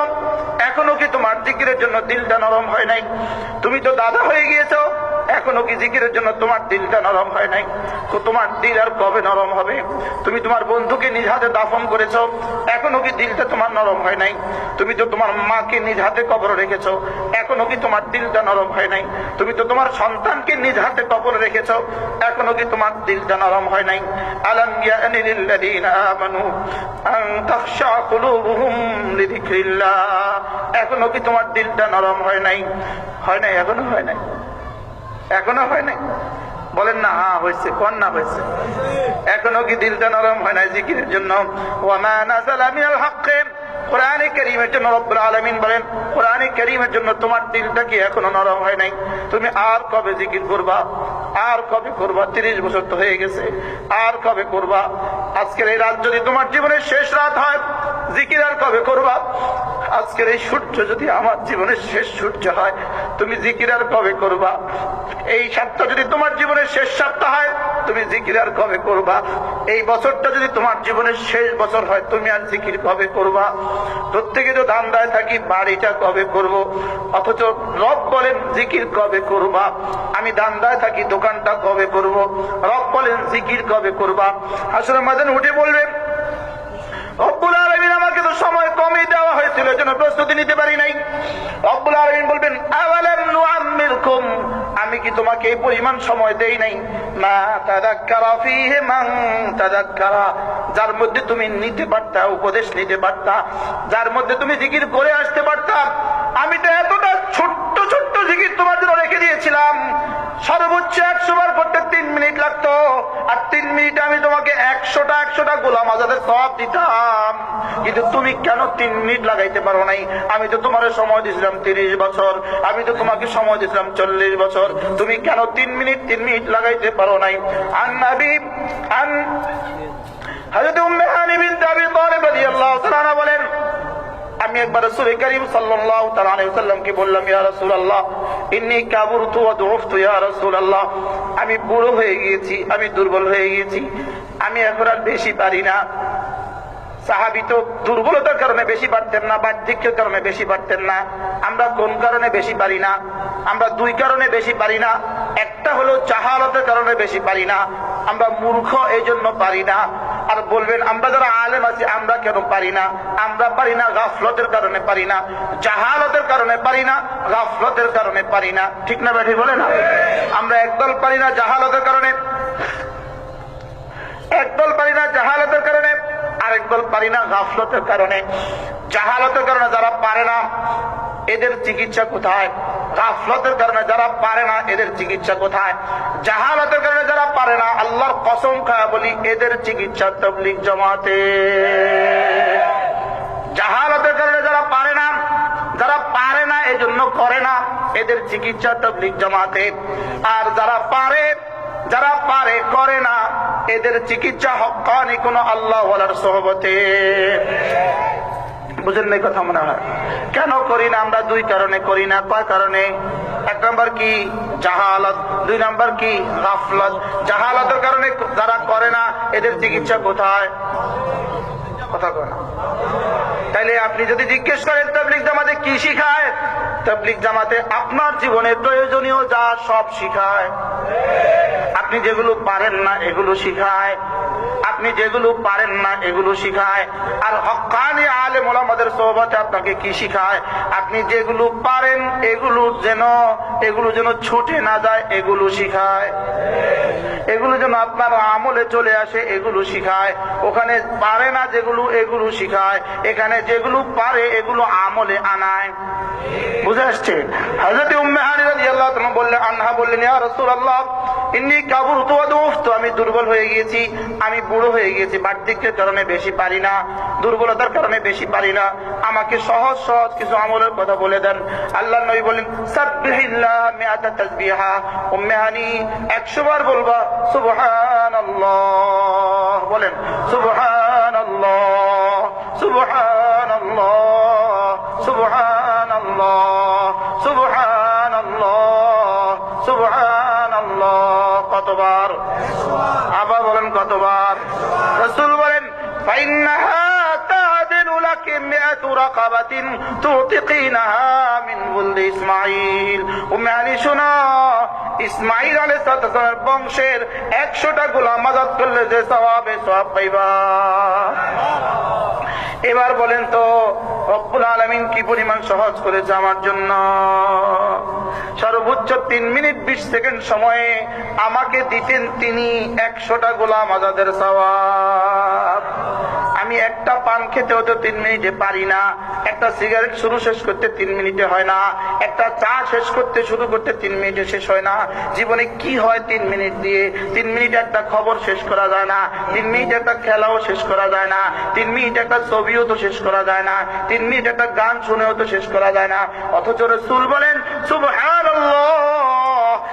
এখনো কি তোমার জিকিরের জন্য দিলটা নরম হয় নাই? তুমি তো দাদা হয়ে গিয়েছো, এখনো কি জিকিরের জন্য তোমার দিলটা নরম হয় নাই? তো তোমার দিল আর কবে নরম হবে? তুমি তোমার বন্ধুকে নিজ হাতে দাফন করেছো, এখনো কি দিলটা তোমার নরম হয় নাই? তুমি তো তোমার মাকে নিজ হাতে কবর রেখেছো, এখনো কি তোমার দিলটা নরম হয় নাই? তুমি তো তোমার সন্তানকে নিজ হাতে কবর রেখেছো, এখনো কি তোমার দিলটা নরম হয় নাই? আলাম ইয়ানি লিল্লাযীনা আমানু আন তাখশা কুলুবুহুম লিযিকরিল্লাহ। এখনো কি তোমার দিলটা নরম হয় নাই? হয় নাই, এখনো হয় নাই, এখনো হয় নাই। বলেন না হ্যাঁ হয়েছে, কোন না হয়েছে? এখনো কি দিলটা নরম হয় নাই জিকিরের জন্য? ওয়া মা নাযালা মিনাল হক, কোরআনে কারীমের জন্য রব্বুল আলামিন বলেন কোরআনে কারীমের জন্য তোমার দিলটা কি এখনো নরম হয় নাই? তুমি আর কবে জিকির করবা? আর কবে করবা? 30 বছর তো হয়ে গেছে, আর কবে করবা? আজকের এই রাত যদি তোমার জীবনের শেষ রাত হয়, জিকির আর কবে করবা? আজকের এই সূর্য যদি আমার জীবনের শেষ সূর্য হয়, তুমি জিকির আর কবে করবা? এই সপ্তাহ যদি তোমার জীবনের শেষ সপ্তাহ হয়, তুমি জিকির আর কবে করবা? এই বছরটা যদি তোমার জীবনের শেষ বছর হয়, তুমি আর জিকির কবে করবা? প্রত্যেকে তো ধান্দায় থাকি বাড়িটা কবে করব, অথচ রব বলেন জিকির কবে করবা? আমি ধান্দায় থাকি দোকানটা কবে করব, রব বলেন জিকির কবে করবা? হাসরের ময়দানে উঠে বলবেন, রব্বুল আলামিন আমাকে তো সময় কমই দেওয়া হয়েছিল, এজন্য প্রস্তুতি নিতে পারি নাই। রব্বুল আলামিন বলবেন, আওয়ালাম নুআম্মিরকুম, আমি কি তোমাকে এই পরিমাণ সময় দেই নাই? মা তাযাক্কারা ফীহি মান তাযাক্কারা, যার মধ্যে তুমি নিতে পারতা, উপদেশ নিতে পারতা, যার মধ্যে তুমি জিকির করে আসতে পারতা। আমি তো এতটা ছোট্ট ছোট্ট জিকির তোমার জন্য রেখে দিয়েছিলাম, সর্বোচ্চ 100 বার করতে 3 মিনিট লাগতো, আর 3 মিনিটে আমি তোমাকে 100টা গোলাম আজাদের সওয়াব দিতাম। কিন্তু তুমি কেন 3 মিনিট লাগাইতে পারো নাই? আমি তো তোমার সময় দিয়েছিলাম 30 বছর, আমি তো তোমাকে সময় দিয়েছিলাম 40 বছর, তুমি কেন 3 মিনিট লাগাইতে পারো নাই? হযরত উম্মে হানি বিনত আবি তালিব রাদিয়াল্লাহু তাআলা বলেন, আমি একবার রাসূল করিম সাল্লাল্লাহু তাআলা আলাইহি ওয়াসাল্লামকে বললাম, ইয়া রাসূলুল্লাহ ইন্নী কাবুরতু ওয়া দুফতু, ইয়া রাসূলুল্লাহ আমি বুড়ো হয়ে গিয়েছি, আমি দুর্বল হয়ে গিয়েছি, আমি এখন আর বেশি পারি না। সাহাবী তো দুর্বলতার কারণে বেশি পারতেন না, বার্ধক্যের কারণে বেশি পারতেন না। আমরা কোন কারণে বেশি পারি না? আমরা 2 কারণে বেশি পারি না। একটা হলো জাহালতের কারণে বেশি পারি না, আমরা মূর্খ এই জন্য পারি না। আর বলবেন আমরা যারা আলেম আছি আমরা কেন পারি না? আমরা পারি না গাফলতের কারণে পারি না, জাহালতের কারণে পারি না, গাফলতের কারণে পারি না। ঠিক না বেঠিক বলে না? আমরা একদল পারি না জাহালতের কারণে, একদল পারি না জাহালতের কারণে, আরেক দল পারি না গাফলতের কারণে। জাহালতের কারণে যারা পারে না এদের চিকিৎসা কোথায়? গাফলতের কারণে যারা পারে না এদের চিকিৎসা কোথায়? জাহালতের কারণে যারা পারে না, আল্লাহর কসম খায়া বলি এদের চিকিৎসা তাবলীগ জামাতে। জাহালতের কারণে যারা পারে না এজন্য করে না, এদের চিকিৎসা তাবলীগ জামাতে। আর যারা পারে করে না, এদের চিকিৎসা হক্কানি কোন আল্লাহ ওয়ালার সোহবতে। বুঝেন নাই কথা মনে হয়? কেন করি না আমরা? 2 কারণে করি না। কয় কারণে? 1 নাম্বার কি? জাহালাত। 2 নাম্বার কি? গাফলাত। জাহালাতের কারণে যারা করে না এদের চিকিৎসা কোথায়? কথা কয় না। তাইলে আপনি যদি জিজ্ঞেস করেন তাবলীগ জামাতে কি শিখায়, তাবলীগ জামাতে আপনার জীবনে প্রয়োজনীয় যা সব শিখায়। আপনি যেগুলো পারেন না এগুলো শিখায়, আপনি যেগুলো পারেন না এগুলো শিখায়। আর হক্কানি আলেম ওলামাদের সোহবতে আপনাকে কি শিখায়? আপনি যেগুলো পারেন এগুলো যেন ছুটে না যায় এগুলো শিখায়, এগুলো যেন আপনার আমলে চলে আসে এগুলো শিখায়। ওখানে পারে না যেগুলো এগুলো শিখায়, এখানে যেগুলো পারে এগুলো আমলে আনায়। বুঝে আসছে? হযরত উম্মে হানি রাদিয়াল্লাহু আনহা বললেন, ইয়া রাসূলুল্লাহ ইন্নী কাবুরতু ওয়া দুফতু, আমি দুর্বল হয়ে গিয়েছি, আমি বুড়ো হয়ে গিয়েছি, বার্ধক্যের কারণে বেশি পারি না, দুর্বলতার কারণে বেশি পারি না, আমাকে সহজ সহজ কিছু আমলের কথা বলে দেন। আল্লাহর নবী বলেন, সাব্বিহিল্লাহ মিআতা তাসবিহা, উম্মে হানি 100 বার বলবা সুবহানাল্লাহ। বলেন সুবহানাল্লাহ, সুবহানাল্লাহ, সুবহানাল্লাহ, সুবহানাল্লাহ, সুবহানাল্লাহ। কতবার? আবার বলেন কতবার? রাসূল বলেন, ফাইন্নাহা তা'দিলু লাকি মিআতু রাকাবাতিন তুতিকিনাহা মিন ওয়ালদি ইসমাঈল। উম্মে হানি শোনো, ইসমাঈল আলাইহিস সালামের বংশের 100টা গোলাম আযাদ করলে যে সওয়াব পাইবা। এবার বলেন তো রব্বুল আলামিন কি পরিমাণ সহজ করেছে আমার জন্য। সর্বোচ্চ 3 মিনিট 20 সেকেন্ড সময়ে আমাকে দিতেন তিনি 100টা গোলাম আযাদের সওয়াব। আমি একটা পান খেতে হতো 3 মিনিটে পারি না, একটা সিগারেট শুরু শেষ করতে 3 মিনিটে হয় না, একটা চা শেষ করতে শুরু করতে 3 মিনিটে শেষ হয় না। জীবনে কি হয় 3 মিনিট দিয়ে? 3 মিনিটে একটা খবর শেষ করা যায় না, 3 মিনিটে একটা খেলাও শেষ করা যায় না, 3 মিনিটে একটা ছবিও তো শেষ করা যায় না, 3 মিনিট একটা গান শুনেও তো শেষ করা যায় না। অথচ রাসূল বলেন সুবহানাল্লাহ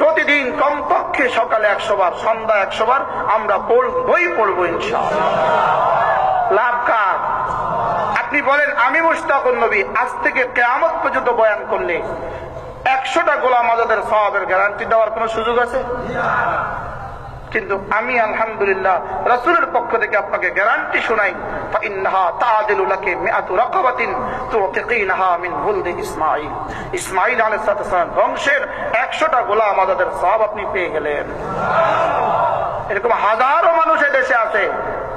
প্রতিদিন কমপক্ষে সকালে 100 বার, সন্ধ্যা 100 বার আমরা পড়বো ইনশাআল্লাহ। লাভ কার? আপনি বলেন আমি মুশতাকুন নবী আজ থেকে কিয়ামত পর্যন্ত বয়ান করলে 100টা গোলাম আজাদের সওয়াবের গ্যারান্টি দেওয়ার কোনো সুযোগ আছে? কিন্তু আমি আলহামদুলিল্লাহ রাসূলের পক্ষ থেকে আপনাকে গ্যারান্টি শোনাই, ফাইন্নাহা তাআদিলু লাকি মিআতু রাকাবাতিন তুতিকিনাহা মিন বুলদি ইসমাঈল। ইসমাঈল আলাইহিস সালাম বংশের 100টা গোলাম আজাদের সওয়াব আপনি পেয়ে গেলেন। এরকম হাজারো মানুষ দেশে আছে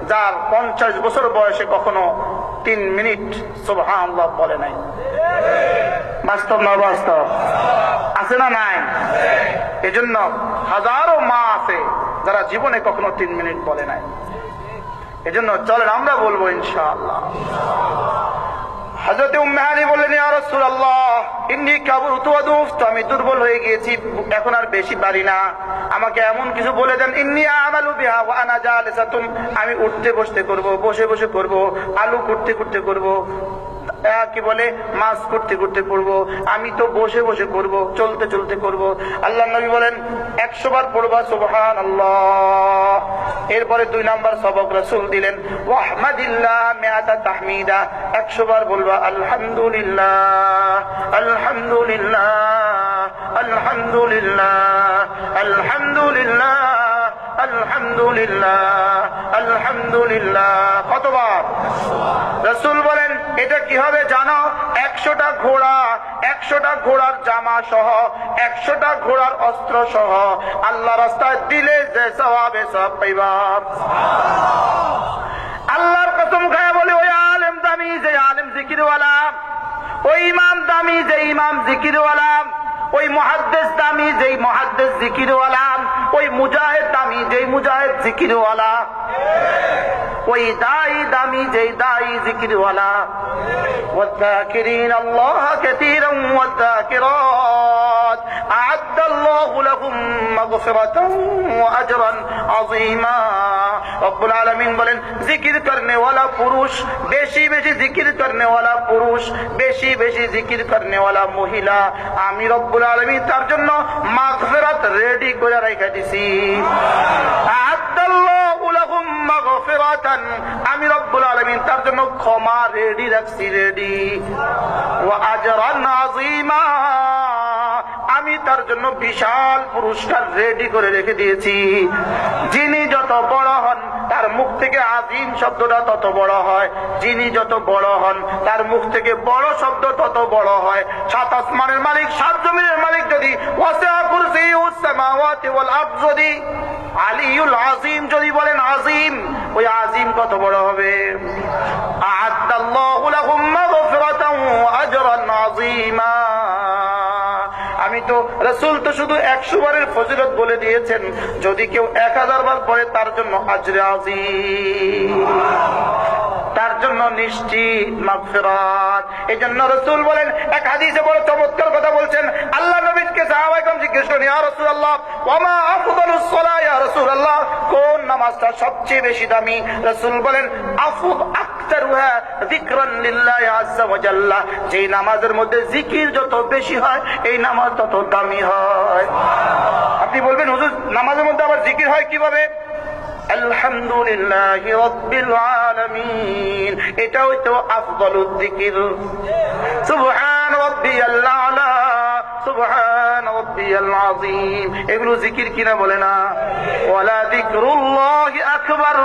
যার 50 বছর বয়সে কখনো 3 মিনিট সুবহানাল্লাহ বলে নাই। বাস্তব না বাস্তব? আছে না নাই? এজন্য হাজারো মা আছে যারা জীবনে কখনো 3 মিনিট বলে নাই। এজন্য চলেন আমরা বলবো ইনশাআল্লাহ। হযরত উম্মে হানি বললেন, ইয়া রাসূলুল্লাহ ইন্নী কাবুরতু ওয়া দুফতু, আমি দুর্বল হয়ে গিয়েছি, এখন আর বেশি পারি না, আমাকে এমন কিছু বলে দেন। ইন্নী আমালু বিহা ওয়া আনা জালিসাতুন, আমি উঠতে বসতে করব, বসে বসে করব, আলু কুটতে কুটতে করব, কি বলে মাছ করতে করতে করবো, আমি তো বসে বসে করব, চলতে চলতে করব। আল্লাহ নবী বলেন 100 বার পড়বা সুবহানাল্লাহ। এরপরে 2 নাম্বার সবক রাসূল দিলেন, ওয়াহমাদিল্লাহ মিআতা তাহমিদা, 100 বার বলবা আলহামদুলিল্লাহ আলহামদুলিল্লাহ আলহামদুলিল্লাহ আলহামদুলিল্লাহ আলহামদুলিল্লাহ আলহামদুলিল্লাহ। কতবার? রাসূল বলেন এটা কি হবে জানো? 100টা ঘোড়া, 100টা ঘোড়ার জামা সহ, 100টা ঘোড়ার অস্ত্র সহ আল্লাহ রাস্তায় দিলে যে সওয়াবে সওয়াব পাইবা। আল্লাহর কসম খায় বলে ওই আলেম দামি যে আলেম জিকিরওয়ালা, ওই ইমাম দামি যে ইমাম জিকিরওয়ালা, ওই মুহাদ্দিস দামি যেই মুহাদ্দিস জিকিরওয়ালা, ওই মুজাহিদ দামি যেই মুজাহিদ জিকিরওয়ালা, ওই দাঈ দামি যেই দাঈ জিকিরওয়ালা। والذاكرين الله كثيرا والذاكرات أعد الله لهم مغفرة وأجرا عظيما। রব্বুল আলামিন বলেন জিকির করনে वाला পুরুষ, বেশি বেশি জিকির করনে वाला পুরুষ, বেশি বেশি জিকির করনে वाला মহিলা, আমি রব্বুল আলামিন তার জন্য মাগফিরাত রেডি করে রেখে দিছি। আ'আদাল্লাহু লাহুম মাগফিরাতান, আমি রব্বুল আলামিন তার জন্য ক্ষমা রেডি রাখছি, রেডি। ওয়া আজরান আযীমা, আমি তার জন্য বিশাল পুরস্কার রেডি করে রেখে দিয়েছি। যিনি যত বড় হন তার মুখ থেকে আজিম শব্দটা তত বড় হয়, যিনি যত বড় হন তার মুখ থেকে বড় শব্দ তত বড় হয়। 7 আসমানের মালিক, 7 জমিনের মালিক যদি ওয়াসিআ কুরসিয়ুস সামাওয়াতি ওয়াল আরদ যদি আলিউল আযীম যদি বলেন আযীম, ওই আযীম কত বড় হবে। আ'আদাল্লাহু লাহুম মাগফিরাতান ওয়া আজরান আযীমা। আমি তো রাসূল তো শুধু 100 বারের ফজিলত বলে দিয়েছেন, যদি কেউ 1000 বার পড়ে তার জন্য আজরে আযীম, তার জন্য নিশ্চিত মাগফিরাত। এজন্য রাসূল বলেন, এক হাদিসে বড় চমৎকার কথা বলছেন। আল্লাহ নবীকে সাহাবায়ে কেরাম জিজ্ঞেস করেন, ইয়া রাসূলুল্লাহ ওয়া মা আফদালুস সালাহ, ইয়া রাসূলুল্লাহ কোন নামাজটা সবচেয়ে বেশি দামি? রাসূল বলেন আকতারুহা যিকরান লিল্লাহি আযজা ওয়া জাল্লা, যেই নামাজের মধ্যে জিকির যত বেশি হয় এই নামাজ তত দামি হয়। আপনি বলবেন হুজুর নামাজের মধ্যে আবার জিকির হয় কিভাবে? আলহামদুলিল্লাহি রাব্বিল আলামিন, এটা হইতো আফদালুজ যিকির। সুবহান রাব্বিয়াল আলা, সুবহান রাব্বিয়াল আযীম, এগুলো জিকির কিনা বলে না? ওয়ালা যিকরুল্লাহি আকবার,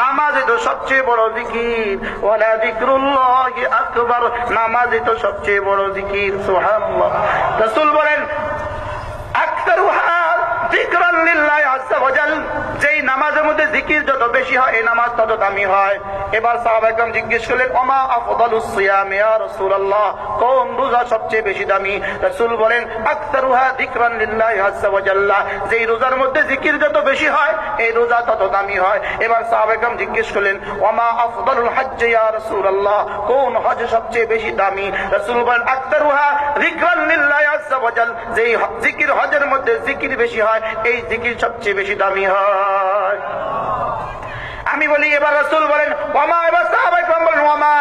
নামাজে তো সবচেয়ে বড় জিকির। ওয়ালা যিকরুল্লাহি আকবার, নামাজে তো সবচেয়ে বড় জিকির। সুবহানাল্লাহ। রাসূল বলেন আকতারুহা যিকরান লিল্লাহি আযজা ওয়া জাল, যেই নামাজের মধ্যে জিকির যত বেশি হয় এই নামাজ তত দামি হয়। এবার সাহাবায়ে কেরাম জিজ্ঞেস করলেন, ওমা আফদালুস সিয়াম ইয়া রাসূলুল্লাহ, কোন রোজা সবচেয়ে বেশি দামি? রাসূল বলেন আকতারুহা যিকরান লিল্লাহি আযজা ওয়া জাল্লা, যেই রোজার মধ্যে জিকির যত বেশি হয় এই রোজা তত দামি হয়। এবার সাহাবায়ে কেরাম জিজ্ঞেস করলেন, ওমা আফদালুল হজ্জ ইয়া রাসূলুল্লাহ, কোন হজ সবচেয়ে বেশি দামি? রাসূল বলেন আকতারুহা যিকরান লিল্লাহি আযজা ওয়া জাল, যেই জিকির হজের মধ্যে জিকির বেশি হয় এই জিকির সবচেয়ে বেশি দামি হয়। আমি বলি এবার রাসূল বলেন ওয়ামা, এবার সাহাবায়ে কেরাম বলেন ওয়ামা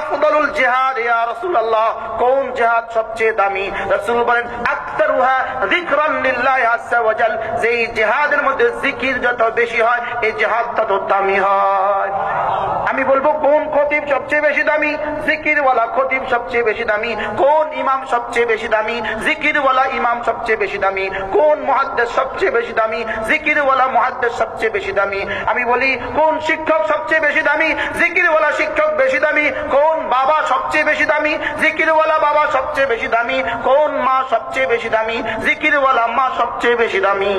আফদালুল জিহাদ ইয়া রাসূলুল্লাহ, কোন জিহাদ সবচেয়ে দামি? রাসূল বলেন আকতারুহা যিকরান লিল্লাহি আযজা ওয়া জাল, যেই জিহাদের মধ্যে জিকির যত বেশি হয় এই জিহাদ তত দামি হয়। আমি বলবো কোন খতিব সবচেয়ে বেশি দামি? জিকিরওয়ালা খতিব সবচেয়ে বেশি দামি। কোন ইমাম সবচেয়ে বেশি দামি? জিকিরওয়ালা ইমাম সবচেয়ে বেশি দামি। কোন মুহাদ্দিস সবচেয়ে বেশি দামি? জিকিরওয়ালা মুহাদ্দিস সবচেয়ে বেশি দামি। আমি বলি কোন শিক্ষক সবচেয়ে বেশি দামি? জিকিরওয়ালা শিক্ষক বেশি দামি। কোন বাবা সবচেয়ে বেশি দামি? জিকিরওয়ালা বাবা সবচেয়ে বেশি দামি। কোন মা সবচেয়ে বেশি দামি? জিকিরওয়ালা মা সবচেয়ে বেশি দামি।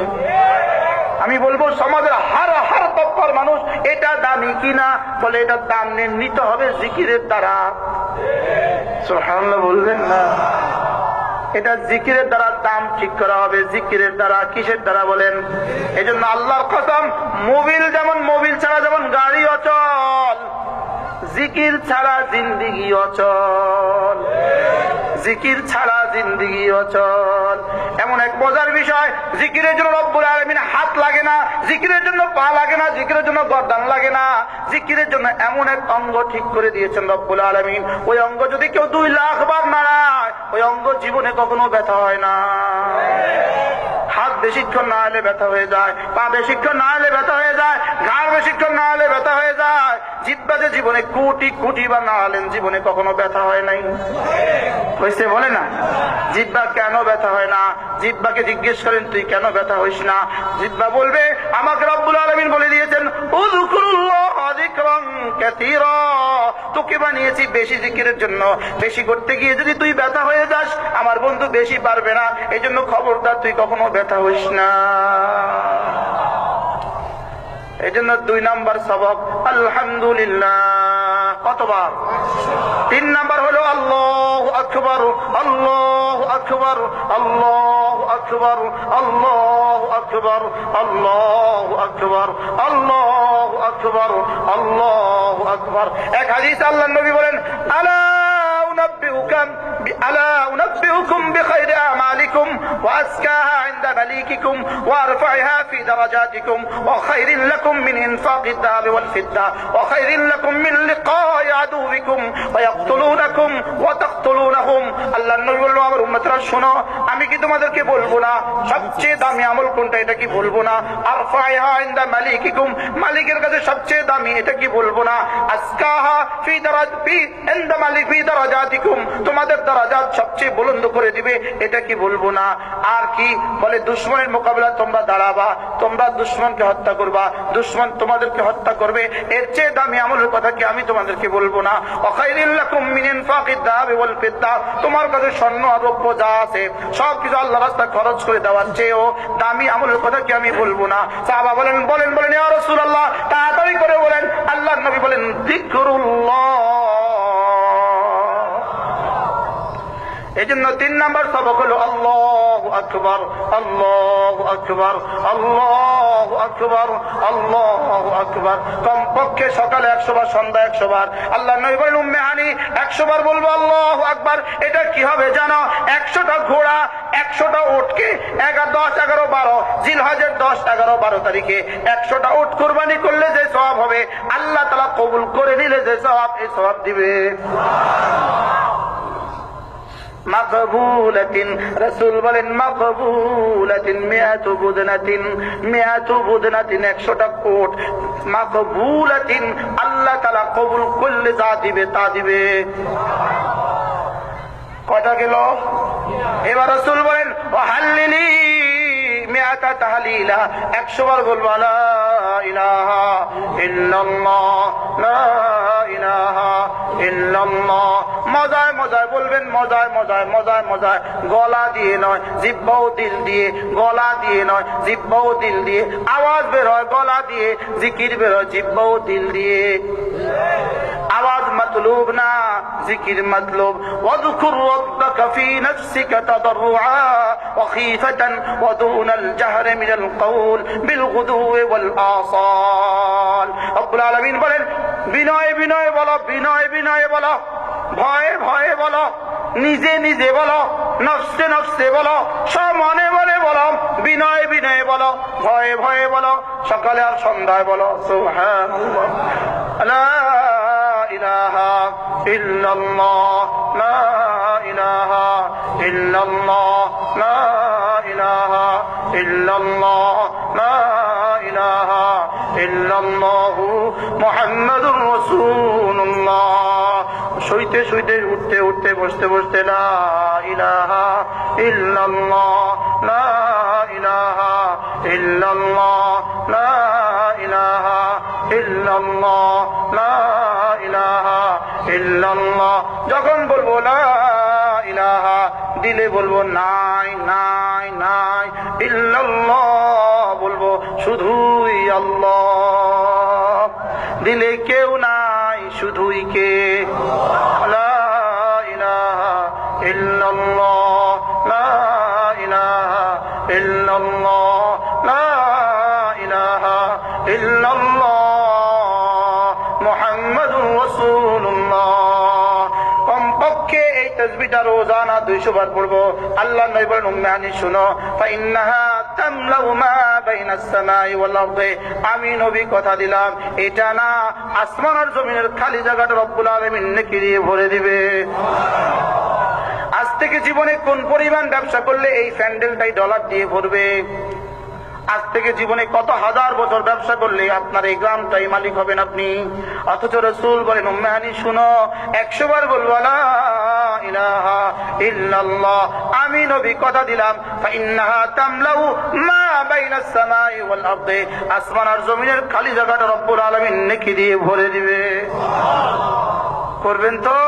আমি বলবো সমাজের হার তবকার মানুষ এটা দামি কিনা? বলে এটা দাম নিতে হবে জিকিরের দ্বারা। সুবহানাল্লাহ বলবেন না? এটা জিকিরের দ্বারা দাম ঠিক করা হবে। জিকিরের দ্বারা, কিসের দ্বারা বলেন? এই জন্য আল্লাহর কসম, মোবিল ছাড়া যেমন গাড়ি অচল, জিকির ছাড়া জিন্দিগি অচল। জিকির ছাড়া জিন্দিগি অচল। এমন এক মজার বিষয়, জিকিরের জন্য রব্বুল আলামিন হাত লাগে না, জিকিরের জন্য পা লাগে না, জিকিরের জন্য গর্দান লাগে না। জিকিরের জন্য এমন এক অঙ্গ ঠিক করে দিয়েছেন রব্বুল আলামিন, ওই অঙ্গ যদি কেউ 2 লাখ বার নাড়ায় ওই অঙ্গ জীবনে কখনো ব্যথা হয় না। হাত বেশিক্ষণ না হলে ব্যথা হয়ে যায়, পা বেশিক্ষণ না হলে ব্যথা হয়ে যায়, ঘাড় বেশিক্ষণ না হলে ব্যথা হয়ে যায়। জিহ্বা যে জীবনে কোটি বার না হলেন জীবনে কখনো ব্যথা হয় নাই। হয়েছে বলে না? জিহ্বা কেন ব্যথা হয় না? জিহ্বাকে জিজ্ঞেস করেন তুই কেন ব্যথা হইস না? জিহ্বা বলবে আমাকে রব্বুল আলামিন বলে দিয়েছেন উযকুরুল্লাহ যিকরান কাসীরা, তোকে বানিয়েছি বেশি জিকিরের জন্য। বেশি করতে গিয়ে যদি তুই ব্যথা হয়ে যাস আমার বন্ধু বেশি পারবে না, এই জন্য খবরদার তুই কখনো ব্যথা হইস না। এই জন্য 2 নাম্বার সবক আলহামদুলিল্লাহ কতবার? 3 নাম্বার হলো আল্লাহু আকবার, আল্লাহু আকবার, আল্লাহু আকবার, আল্লাহু আকবার, আল্লাহু আকবার, আল্লাহু আকবার, আল্লাহু আকবার। এক হাদিসে আল্লাহর নবী বলেন আলা উনাব্বিউকুম বিখাইরি আমালিকুম ওয়া আসকাহা ইনদা মালিকিকুম ওয়া আরফাইহা ফি দারাজাতিকুম ওয়া খায়রিন লাকুম মিন ইনফাকিদ যাহাবি ওয়াল ফিদ্দা ওয়া খায়রিন লাকুম মিন লিকাই আদুবিকুম ওয়া ইয়াকতুলুনাকুম ওয়া তাকতুলুনাহুম। আল্লাহর নবী বললেন আমার উম্মতরা শোনো, আমি কি তোমাদেরকে বলবো না সবচেয়ে দামি আমল কোনটা? এটা কি বলবো না? আরফাইহা ইনদা মালিকিকুম, মালিকের কাছে সবচেয়ে দামি, এটা কি বলবো না? আসকাহা ফি ইনদা মালিক ফি দারাজাতিকুম, তোমাদের দারাজাত সবচেয়ে বুলন্দ করে দিবে, এটা কি বলবো না? আর কি বলে দুশমনের মোকাবেলা তোমরা দাঁড়াবা, তোমরা দুশমনকে হত্যা করবা, দুশমন তোমাদেরকে হত্যা করবে, এর চেয়ে দামি আমলের কথা কি আমি তোমাদেরকে বলবো না? ওয়া খায়রিন লাকুম মিন ইনফাকিদ যাহাবি ওয়াল ফিদ্দা, তোমার কাছে স্বর্ণ আর রৌপ্য যা আছে সবকিছু আল্লাহর রাস্তায় খরচ করে দেওয়ার চেয়েও দামি আমলের কথা কি আমি বলবো না? সাহাবা বলেন ইয়া রাসূলুল্লাহ তাড়াতাড়ি করে বলেন। আল্লাহর নবী বলেন যিকরুল্লাহ। এই জন্য 3 নাম্বার সবক হলো আল্লাহু আকবার, আল্লাহু আকবার, আল্লাহু আকবার, আল্লাহু আকবার। কমপক্ষে সকালে 100 বার, সন্ধ্যা 100 বার। আল্লাহ নবী বলেন উম্মে হানি 100 বার বলবো আল্লাহু আকবার। এটা কি হবে জানো? 100টা ঘোড়া 100টা উটকে 10, 11, 12 জিলহজের 10, 11, 12 তারিখে 100টা উট কুরবানি করলে যে সওয়াব হবে আল্লাহ তাআলা কবুল করে নিলে যে সওয়াব, এই সওয়াব দিবে। মাকবুলাতিন, রাসূল বলেন মাকবুলাতিন মিআতু বুদনাতিন, মিআতু বুদনাতিন 100টা কোট। মাকবুলাতিন, আল্লাহ তাআলা কবুল করলে যা দিবে তা দিবে। কয়টা গেল? এবার রাসূল বলেন ওয়াহাল্লিলি মিআতা তাহলিলা, 100 বার বলবো লা ইলাহা ইল্লাল্লাহ, লা ইলাহা ইল্লাল্লাহ। মজায় মজায় বলবেন, মজায় মজায়, মজায় মজায়, গলা দিয়ে নয়, জিহ্বা ও দিল দিয়ে। গলা দিয়ে নয়, জিহ্বা ও দিল দিয়ে। আওয়াজ বের হয় গলা দিয়ে, জিকির বের হয় জিহ্বা ও দিল দিয়ে। আওয়াজ মতলুব না, জিকির মতলুব। ওয়াযকুর রাব্বাকা ফী নাফসিকা তাদাররুআ ওয়া খীফাতান ওয়া দুনাল জাহরি মিনাল কওল বিল গুদুওয়ি ওয়াল আসাল। রব্বুল আলামিন বলেন বিনয় বিনয় বলো, বিনয় বিনয় বলো, ভয়ে ভয়ে বলো, নিজে নিজে বলো, নফসে নফসে বলো, মনে মনে বলো, বিনয় বিনয় বলো, ভয়ে ভয়ে বলো, সকালে আর সন্ধ্যায় বলো সুবহানাল্লাহ। লা ইলাহা ইল্লাল্লাহ, লা ইলাহা ইল্লাল্লাহ, লা ইলাহা ইল্লাল্লাহ, লা ইলাহা ইল্লাল্লাহু মুহাম্মাদুর রাসূলুল্লাহ। শুইতে শুইতে, উঠতে উঠতে, বসতে বসতে লা ইলাহা ইল্লাল্লাহ, লা ইলাহা ইল্লাল্লাহ, লা ইলাহা ইল্লাল্লাহ, লা ইলাহা ইল্লাল্লাহ। যখন বলবো লা ইলাহা, দিলে বলবো নাই নাই নাই, ইল্লাল্লাহ বলবো শুধুই আল্লাহ, দিলে কেউ নাই শুধুই কে, লা ইলাহা ইল্লাল্লাহ, লা ইলাহা ইল্লাল্লাহ, লা ইলাহা ইল্লাল্লাহ মুহাম্মাদুর রাসূলুল্লাহ। কমপক্ষে এই তাসবিহটা রোজানা 200 বার পড়বো। আল্লাহ নবী বলেন, উম্মে হানি শুনো, ফাইন্নাহা তামলাউ মা বাইনাস সামাই ওয়াল আরদি। আমি নবী কথা দিলাম, এটা না আসমান আর জমিনের খালি জায়গাটা রব্বুল আলামিন নেকি দিয়ে ভরে দিবে। আজ থেকে জীবনে কোন পরিমাণ ব্যবসা করলে এই প্যান্ডেলটাই ডলার দিয়ে ভরবে? আজ থেকে জীবনে কত হাজার বছর ব্যবসা করলে আপনার এই গ্রামটাই মালিক হবেন আপনি। অথচ রাসূল বলেন, উম্মে হানি শুনো, 100 বার বলবো লা ইলাহা ইল্লাল্লাহ। আমি নবী কথা দিলাম, ফাইন্নাহা তামলাউ মা বাইনাস সামাই ওয়াল আরদি। আসমান আর জমিনের খালি জায়গাটা রব্বুল আলামিন নেকি দিয়ে ভরে দিবে। করবেন তো?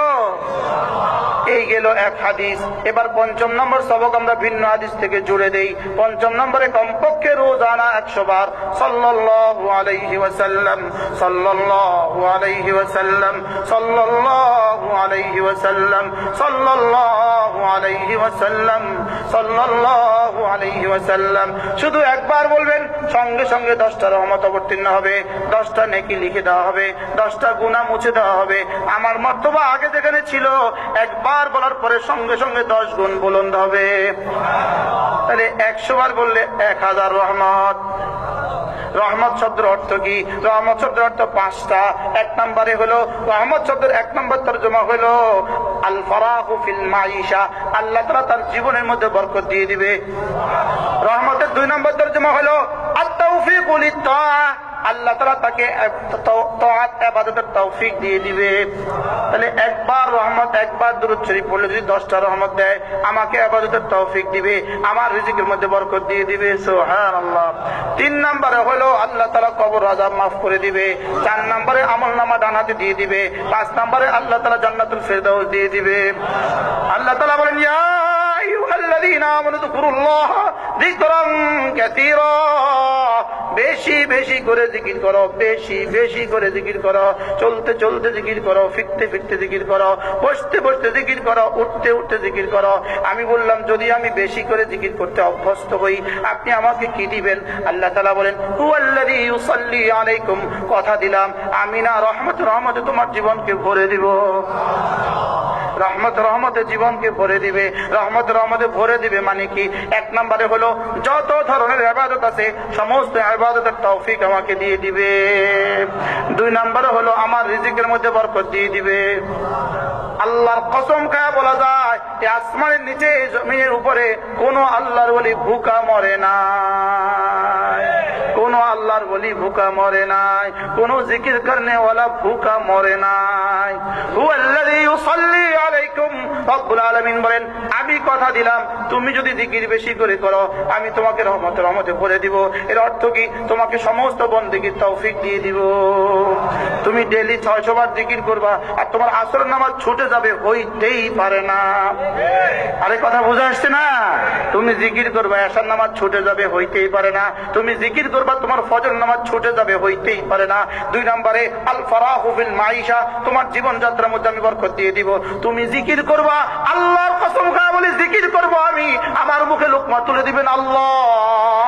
এই গেল এক হাদিস। এবার 5ম নম্বর সবক আমরা ভিন্ন হাদিস থেকে জুড়ে দেই। 5ম নম্বরে কমপক্ষে রোজানা 100 বার সাল্লাল্লাহু আলাইহি ওয়াসাল্লাম, সাল্লাল্লাহু আলাইহি ওয়াসাল্লাম, সাল্লাল্লাহু আলাইহি ওয়াসাল্লাম, সাল্লাল্লাহু আলাইহি ওয়াসাল্লাম, সাল্লাল্লাহু আলাইহি ওয়াসাল্লাম। শুধু একবার বলবেন, সঙ্গে সঙ্গে 10টা রহমত অবতীর্ণ হবে, 10টা নেকি লিখে দেওয়া হবে, 10টা গুনাহ মুছে দেওয়া হবে। আমার মর্তবা আগে যেখানে ছিল, একবার বলার পরে সঙ্গে সঙ্গে 10 গুণ বুলন্দ হবে। তাহলে 100 বার বললে 1000 রহমত। রহমত শব্দের অর্থ কি? রহমত শব্দের অর্থ 5টা। 1 নম্বরে হলো রহমত শব্দের 1 নম্বর তরজমা হলো আল ফারাহু ফিল মাইশা, আল্লাহ তাআলা তার জীবনের মধ্যে বরকত দিয়ে দিবে। রহমতের 2 নম্বর তরজমা হলো আত-তাওফীকু লিত-তাআহ, আল্লাহ তাআলা তাকে তাআত ইবাদতের তৌফিক দিয়ে দিবে। তাহলে একবার রহমত, একবার দুরূদ শরীফ পড়লে যদি 10টা রহমত দেয়, আমাকে ইবাদতের তৌফিক দিবে, আমার রিজিকের মধ্যে বরকত দিয়ে দিবে। সুবহানাল্লাহ। 3 নম্বরে হলো আল্লাহ তাআলা কবর আযাব মাফ করে দিবে। 4 নম্বরে আমলনামা ডান হাতে দিয়ে দিবে। 5 নম্বরে আল্লাহ তাআলা জান্নাতুল ফেরদাউস দিয়ে দিবে। আল্লাহ তাআলা বলেন, ইয়া আইয়ুহাল্লাযীনা আমানু যকুরুল্লাহা যিকরান কাসীরা। বেশি বেশি করে জিকির করো, বেশি বেশি করে জিকির করো। চলতে চলতে জিকির করো, ফিরতে ফিরতে জিকির করো, বসতে বসতে জিকির করো, উঠতে উঠতে জিকির করো। আমি বললাম, যদি আমি বেশি করে জিকির করতে অভ্যস্ত হই, আপনি আমাকে কি দিবেন? আল্লাহ তাআলা বলেন, হুয়াল্লাযী ইউসাল্লি আলাইকুম। কথা দিলাম, আমি না রহমতে তোমার জীবনকে ভরে দিব। রহমতে জীবনকে ভরে দিবে। রহমতে ভরে দিবে মানে কি? 1 নম্বরে হলো যত ধরনের ইবাদত আছে সমস্ত ইবাদতের তৌফিক আমাকে দিয়ে দিবে। 2 নম্বরে হলো আমার রিজিকের মধ্যে বরকত দিয়ে দিবে। আল্লাহর কসম খায়া বলা যায়, এই আসমানের নিচে, জমিনের উপরে কোন আল্লাহর ওলি ভুকা মরে না, কোন আল্লাহর ওলি ভুকা মরে নাই, কোন জিকির করনে ওয়ালা ভুকা মরে নাই। হুয়াল্লাযী ইউসাল্লি আলাইকুম। রব্বুল আলামিন বলেন, আমি কথা দিলাম, তুমি যদি জিকির বেশি করে করো, আমি তোমাকে রহমতে ভরে দিব। এর অর্থ কি? তোমাকে সমস্ত বন্দেগীর তৌফিক দিয়ে দিব। তুমি ডেইলি 600 বার জিকির করবা, আর তোমার আসরের নামাজ ছুটে যাবে, হইতেই পারে না। আরে কথা বুঝে আসছে না? তুমি জিকির করবা, এশার নামাজ ছুটে যাবে, হইতেই পারে না। তুমি জিকির করবা, তোমার ফজর নামাজ ছুটে যাবে, হইতেই পারে না। 2 নম্বরে আল ফারাহু ফিল মাইশা, তোমার জীবন যাত্রার মধ্যে আমি বরকত দিয়ে দিব। তুমি জিকির করবা, আল্লাহর কসম খায়া বলি, জিকির করব আমি, আমার মুখে লোকমা তুলে দিবেন আল্লাহ।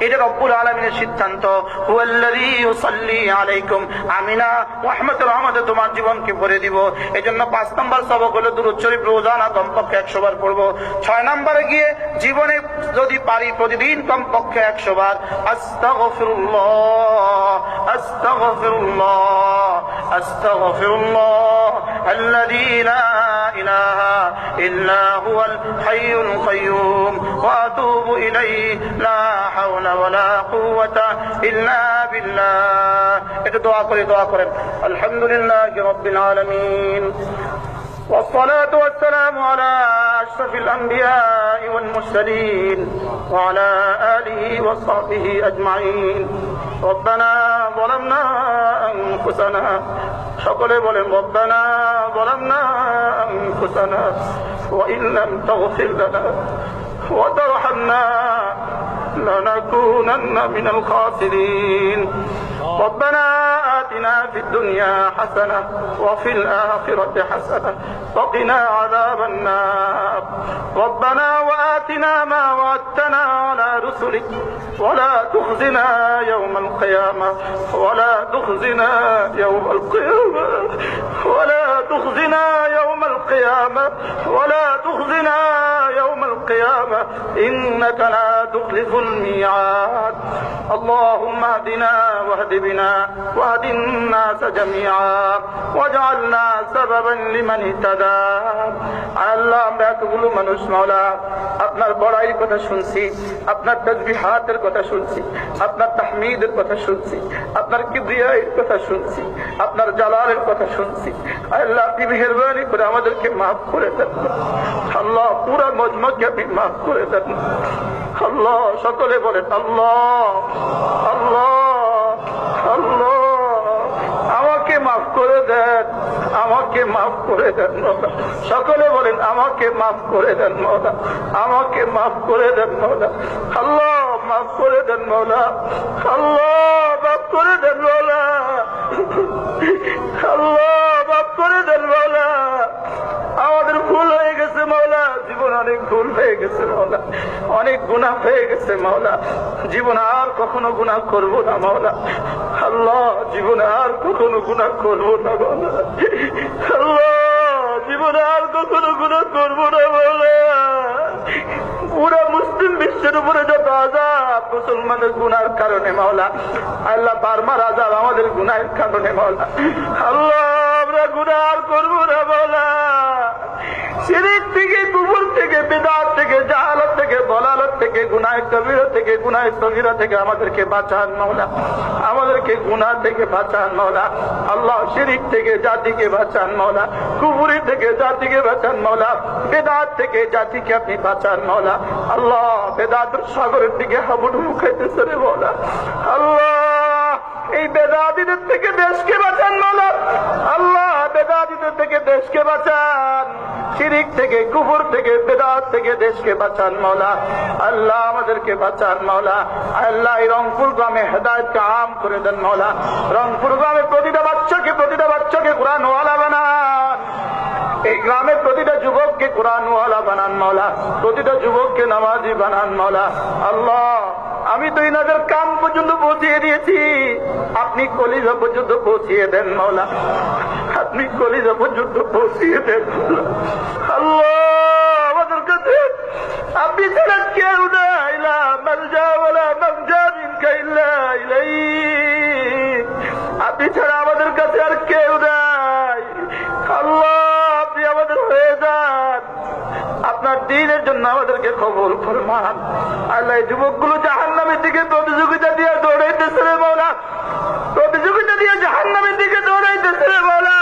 এটা রব্বুল আলামিনের সিদ্ধান্ত। হুয়াল্লাযী ইউসাল্লি আলাইকুম, আমি না রহমতে তোমার জীবনকে ভরে দিব। এজন্য 5 নম্বর সবক হলো দুরূদ শরীফ রোজানা কমপক্ষে 100 বার পড়বো। 6 নম্বরে গিয়ে জীবনে যদি পারি প্রতিদিন কমপক্ষে 100 বার আস্তাগফিরুল্লাহ, আস্তাগফিরুল্লাহ, أستغفر الله الذي لا إله إلا هو الحي القيوم وأتوب إليه لا حول ولا قوة إلا بالله. একটু দোয়া করেন আলহামদুলিল্লাহি রাব্বিল আলামিন والصلاة والسلام على أشرف الأنبياء والمرسلين وعلى آله وصحبه أجمعين. ربنا ظلمنا أنفسنا সকলে বলেন ربنا ظلمنا أنفسنا وإن لم تغفر لنا وترحمنا لنكونن من الخاسرين. ربنا آتنا في الدنيا حسنة وفي الآخرة حسنة وقنا عذاب النار. ربنا وآتنا ما وعدتنا على رسلك ولا تخزنا يوم القيامة ولا تخزنا يوم القيامة ولا تخزنا يوم القيامة ولا تخزنا يوم القيامة إنك لا تخلف الميعاد. اللهم اهدنا واهد بنا واهد الناس جميعا واجعلنا سببا لمن اهتدى. আল্লাহ আমরা এতগুলো মানুষ মাওলা আপনার বড়াইয়ের কথা শুনছি, আপনার তাসবিহাতের কথা শুনছি, আপনার তাহমিদের কথা শুনছি, আপনার কিবরিয়ার কথা শুনছি, আপনার জালালের কথা শুনছি। আল্লাহ আপনি মেহেরবানি করে আমাদেরকে মাফ করে দেন আল্লাহ, পুরা মজমাকে আপনি মাফ করে দেন আল্লাহ। সকলে বলেন আল্লাহ আল্লাহ আল্লাহ। আমাকে মাফ করে দেন, আমাকে মাফ করে দেন মওলা। সকলে বলেন আমাকে মাফ করে দেন মওলা, আমাকে মাফ করে দেন মওলা। আল্লাহ মাফ করে দেন মওলা, আল্লাহ মাফ করে দেন মওলা, আল্লাহ মাফ করে দেন মওলা। আমাদের ভুল হয়ে গেছে মওলা, জীবন অনেক ভুল হয়ে গেছে মওলা, অনেক গুনাহ হয়ে গেছে মওলা। জীবন আর কখনো গুনাহ করব না মওলা। আল্লাহ জীবনে আর কখনো গুনাহ করব না মওলা। আল্লাহ জীবনে আর কখনো গুনাহ করব না মওলা। পুরা মুসলিম বিশ্বের উপরে যত আযাব মুসলমানের গুনাহের কারণে মওলা, আল্লাহ বারবার আযাব আমাদের গুনাহের কারণে মওলা। আল্লাহ আমরা গুনাহ আর করব না মওলা। শিরক থেকে, কুফর থেকে, বিদআত থেকে, জাহালাত থেকে, দলালত থেকে, গুনাহ কবিরা থেকে, গুনাহ সগীরা থেকে আমাদেরকে বাঁচান মাওলা, আমাদেরকে গুনাহ থেকে বাঁচান মাওলা। আল্লাহ শিরক থেকে জাতিকে বাঁচান মাওলা, কুফর থেকে জাতিকে বাঁচান মাওলা, বিদআত থেকে জাতিকে আপনি বাঁচান মাওলা। আল্লাহ বেদাতের সাগরের দিকে হাবুডুবু খাইতেছে রে মাওলা। আল্লাহ এই বেদাতীদের থেকে দেশকে বাঁচান মাওলা। আল্লাহ বেদাতীদের থেকে দেশকে বাঁচান, শিরক থেকে, কুফর থেকে, বেদাত থেকে দেশকে বাঁচান মাওলা। আল্লাহ আমাদেরকে বাঁচান মাওলা। আল্লাহ এই রংপুর গ্রামে হেদায়েতকে আম করে দেন মাওলা। রংপুর গ্রামে প্রতিটা বাচ্চাকে কোরআনওয়ালা বানান। এই গ্রামের প্রতিটা যুবককে কোরআনওয়ালা বানান মাওলা, প্রতিটা যুবককে নামাজি বানান মাওলা। আল্লাহ আমি তো ইনাদের কান পর্যন্ত পৌঁছিয়ে দিয়েছি, আপনি কলিজা পর্যন্ত পৌঁছিয়ে দেন মাওলা, আপনি কলিজা পর্যন্ত পৌঁছিয়ে দেন আল্লাহ। আমাদের কাছে আপনি ছাড়া কেউ নাই, লা মালজা ওয়ালা মানজা মিনকা ইল্লা ইলাইক। আপনি ছাড়া আমাদের কাছে আর কেউ নাই আল্লাহ। আপনি আমাদের হয়ে যান, আপনার দ্বীনের জন্য আমাদেরকে কবুল ফরমান। আল্লাহ যুবকগুলো জাহান্নামের দিকে প্রতিযোগিতা দিয়ে দৌড়াইতেছে রে মাওলা, প্রতিযোগিতা দিয়ে জাহান্নামের দিকে দৌড়াইতেছে রে মাওলা।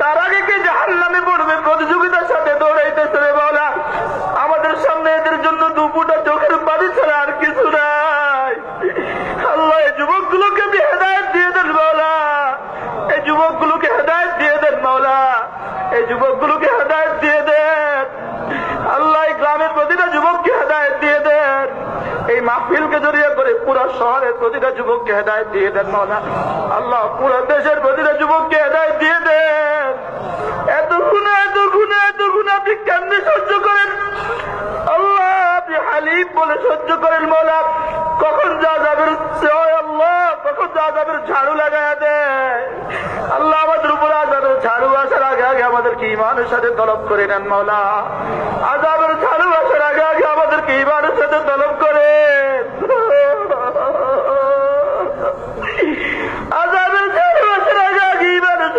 কার আগে কে জাহান্নামে পড়বে প্রতিযোগিতার সাথে দৌড়াইতেছে রে মাওলা। আমাদের সামনে এদের জন্য দুপুটা চোখের পানি ছাড়া আর কিছু নাই আল্লাহ। এই যুবকগুলোকে আপনি হেদায়েত দিয়ে দেন মাওলা, এই যুবকগুলোকে হেদায়েত দিয়ে দেন মাওলা, এই যুবকগুলোকে হেদায়েত দিয়ে দেন আল্লাহ। এই গ্রামের প্রতিটা যুবককে হেদায়েত দিয়ে দেন, এই মাহফিলকে জড়িয়ে করে পুরো শহরের প্রতিটা যুবককে হেদায়েত দিয়ে দেন মাওলা। আল্লাহ পুরো দেশের প্রতিটা যুবককে হেদায়েত দিয়ে দেন। এত গুনাহ আপনি কেমনে সহ্য করেন আল্লাহ? আপনি হালিম বলে সহ্য করেন মাওলা। কখন যা যাবের আল্লাহ, কখন যা যাবের ঝাড়ু লাগায় দেয় আল্লাহ। আমাদের উপর আযাবের ঝাড়ু আসার আগে আগে আমাদেরকে ঈমানের সাথে তলব করে নেন মাওলা। আযাবের ঝাড়ু আসার আগে আগে আমাদেরকে ঈমানের সাথে তলব করেন। আযাবের ঝাড়ু আসার আগে আগে ঈমানের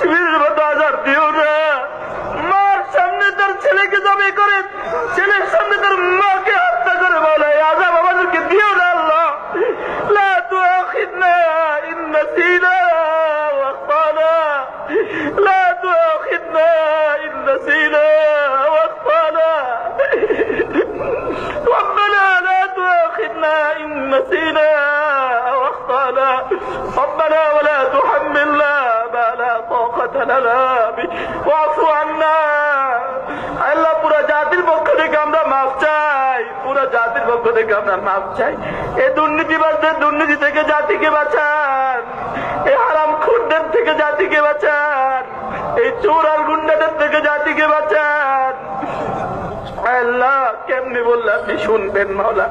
শিবিরের মতো আজাদ দিও না। মার সামনে তার ছেলেকে জবে করে, ছেলের সামনে তার মাকে হত্যা করে বলে আজাব আমাদেরকে দিও না আল্লাহ। লা তুআখিযনা ইন নাসিনা ওয়া আখতানা, লা তুআখিযনা ইন নাসিনা ওয়া আখতানা, ربنا لا تؤاخذنا إن نسينا أو أخطأنا، ربنا ولا تحملنا ما لا طاقة لنا به واعف عنا। আল্লাহ পুরো জাতির পক্ষ থেকে আমরা মাফ চাই, পুরো জাতির পক্ষ থেকে আমরা মাফ চাই। এই দুর্নীতিবাজদের দুর্নীতি থেকে জাতিকে বাঁচান, এই হারাম খুনদের থেকে জাতিকে বাঁচান, এই চোর আর গুন্ডাদের থেকে জাতিকে বাঁচান। আল্লাহ কেমনি বললে আপনি শুনবেন মাওলা।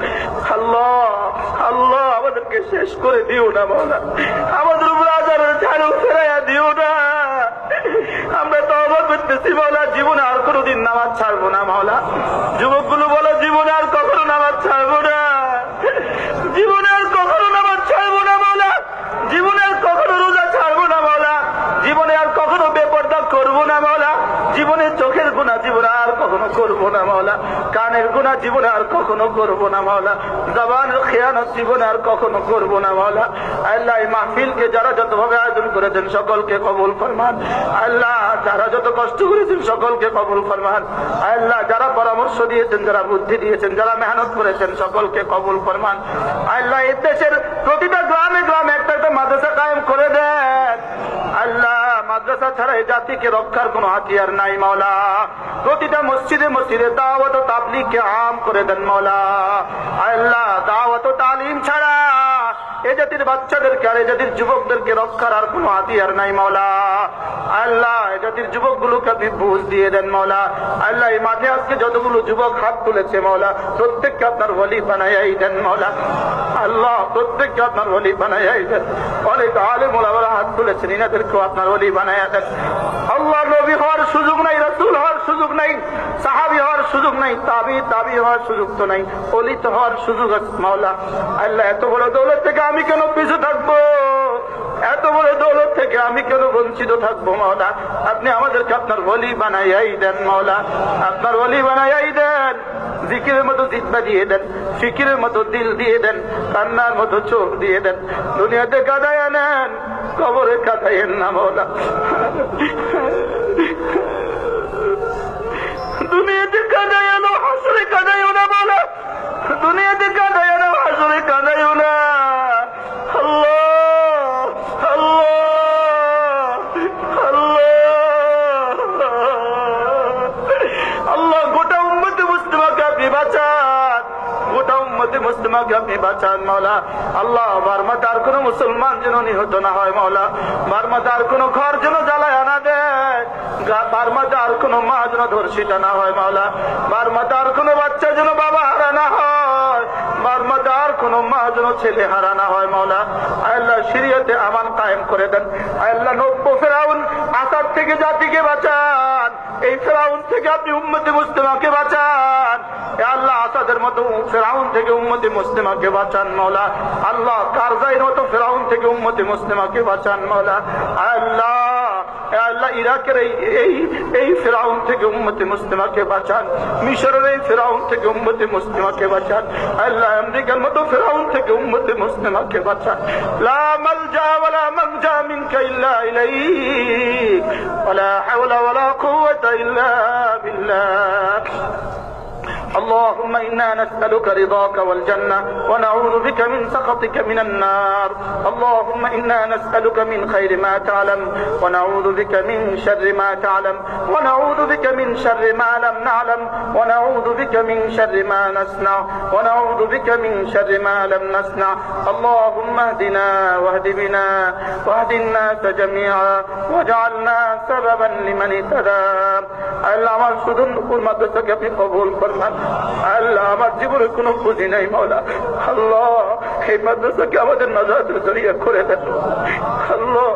আল্লাহ আল্লাহ আমাদেরকে শেষ করে দিও না মাওলা, আমাদের উপর আজারের ঝাড়ু ফেরাইয়া দিও না। আমরা তওবা করতেছি মাওলা, জীবনে আর কোনোদিন নামাজ ছাড়বো না মাওলা। যুবকগুলো বলো জীবনে আর কখনো নামাজ ছাড়বো না, জীবনে আর কখনো নামাজ ছাড়বো না মাওলা, জীবনে আর কখনো রোজা ছাড়বো না মাওলা, জীবনে আর কখনো বেপরদা করবো না মাওলা, জীবনে চোখের গুনাহ জীবনে আর কখনো করবো না মাওলা, কানের গুনাহ জীবনে আর কখনো করবো না মাওলা, জবানের খেয়ানত জীবনে আর কখনো করবো না মাওলা। আল্লাহ এই মাহফিলকে যারা যতভাবে আয়োজন করেছেন সকলকে কবুল ফরমান। আল্লাহ যারা যত কষ্ট করেছেন সকলকে কবুল ফরমান। আল্লাহ যারা পরামর্শ দিয়েছেন, যারা বুদ্ধি দিয়েছেন, যারা মেহনত করেছেন সকলকে কবুল ফরমান। আল্লাহ এই দেশের প্রতিটা গ্রামে গ্রামে একটা একটা মাদ্রাসা কায়েম করে দেন। আল্লাহ মাদ্রাসা ছাড়া এই জাতিকে রক্ষার কোনো হাতিয়ার নাই মাওলা। প্রতিটা মসজিদে মসজিদে দাওয়াত ও তাবলীগকে আম করে দেন মাওলা। আল্লাহ দাওয়াত ও তালিম ছাড়া এ জাতির বাচ্চাদেরকে আর এ জাতির যুবকদেরকে রক্ষার আর কোনো হাতিয়ার নাই মাওলা। আল্লাহ এ জাতির যুবকগুলোকে আপনি বুঝ দিয়ে দেন মাওলা। আল্লাহ এই মাঠে আজকে যতগুলো যুবক হাত তুলেছে মাওলা, প্রত্যেককে আপনার ওলি বানাইয়াই দেন মাওলা। আল্লাহ প্রত্যেককে আপনার ওলি বানাইয়াই দেন। অনেক আলেম ওলামারা হাত তুলেছেন, ইনাদেরকেও আপনার ওলি বানাইয়া দেন। আল্লাহ নবী হওয়ার সুযোগ নাই, রাসূল হওয়ার সুযোগ নাই, সাহাবী হওয়ার সুযোগ নাই, তাবি হওয়ার সুযোগ তো নাই, ওলি তো হওয়ার সুযোগ আছে মাওলা। আল্লাহ এত বড় দৌলত থেকে আমি কেন পিছু থাকবো, এত বড় দৌলত থেকে আমি কেন বঞ্চিত থাকবো মাওলা। আপনি আমাদেরকে আপনার ওলি বানাইয়াই দেন মাওলা, আপনার ওলি বানাইয়াই দেন। জিকিরের মতো জিব্বা দিয়ে দেন, ফিকিরের মতো দিল দিয়ে দেন, কান্নার মতো চোখ দিয়ে দেন। দুনিয়াতে কাঁদাইয়া নেন, কবরে কাঁদাইয়েন না মাওলা। দুনিয়াতে কাঁদাইয়া না, হাসরে কাঁদাইও না মাওলা। দুনিয়াতে কাঁদাইয়া না, হাসরে কাঁদাইও না। আল্লাহ আল্লাহ আল্লাহ আল্লাহ গোটা উম্মতে মুসলিমাকে আপনি বাঁচান, গোটা উম্মতে মুসলিমাকে আপনি বাঁচান মাওলা। আল্লাহ বার্মাতে আর কোনো মুসলমান যেন নিহত না হয় মাওলা। বার্মাতে আর কোনো ঘর যেন জ্বালায় না দেয়, বার্মাতে আর কোনো মা যেন ধর্ষিতা না হয় মাওলা। বার্মাতে আর কোনো বাচ্চা যেন বাবা হারা না হয়, বার্মাতে আর কোনো মা যেন ছেলে হারা না হয় মাওলা। আল্লাহ শরীয়তে আমান কায়েম করে দেন। আল্লাহ নব্য ফেরাউন আসাদ থেকে জাতিকে বাঁচান, এই ফেরাউন থেকে আপনি উম্মতে মুসলিমাকে বাঁচান। আল্লাহ আসাদের মতো ফেরাউন থেকে উম্মতে মুসলিমাকে বাঁচান মাওলা। আল্লাহ কারজাইর মতো ফেরাউন থেকে উম্মতে মুসলিমাকে বাঁচান মাওলা। আল্লাহ আল্লাহ ইরাকের এই ফেরাউন থেকে উম্মতে মুসলিমাকে বাঁচান, মিশরের এই ফেরাউন থেকে উম্মতে মুসলিমাকে বাঁচান। আল্লাহ আমেরিকার মতো ফেরাউন থেকে উম্মতে মুসলিমাকে বাঁচান। লা মালজা ওয়ালা মানজা মিনকা ইল্লা ইলাইক ওয়ালা হাওলা ওয়ালা কুওয়াতা ইল্লা বিল্লাহ। اللهم إنا نسألك رضاك والجنة ونعوذ بك من سخطك من النار. اللهم إنا نسألك من خير ما تعلم ونعوذ بك من شر ما تعلم ونعوذ بك من شر ما لم نعلم ونعوذ بك من شر ما نصنع ونعوذ بك من شر ما لم نصنع. اللهم اهدنا واهد بنا واهد الناس جميعا واجعلنا سببا لمن اهتدى. আল্লাহ আমার শুধু নূপুর মাদ্রাসাকে আপনি কবুল ফরমান। আল্লাহ আমার জীবনে কোনো পুঁজি নাই মাওলা। আল্লাহ এই মাদ্রাসাকে আমাদের নাজাতের জরিয়া করে দেন। আল্লাহ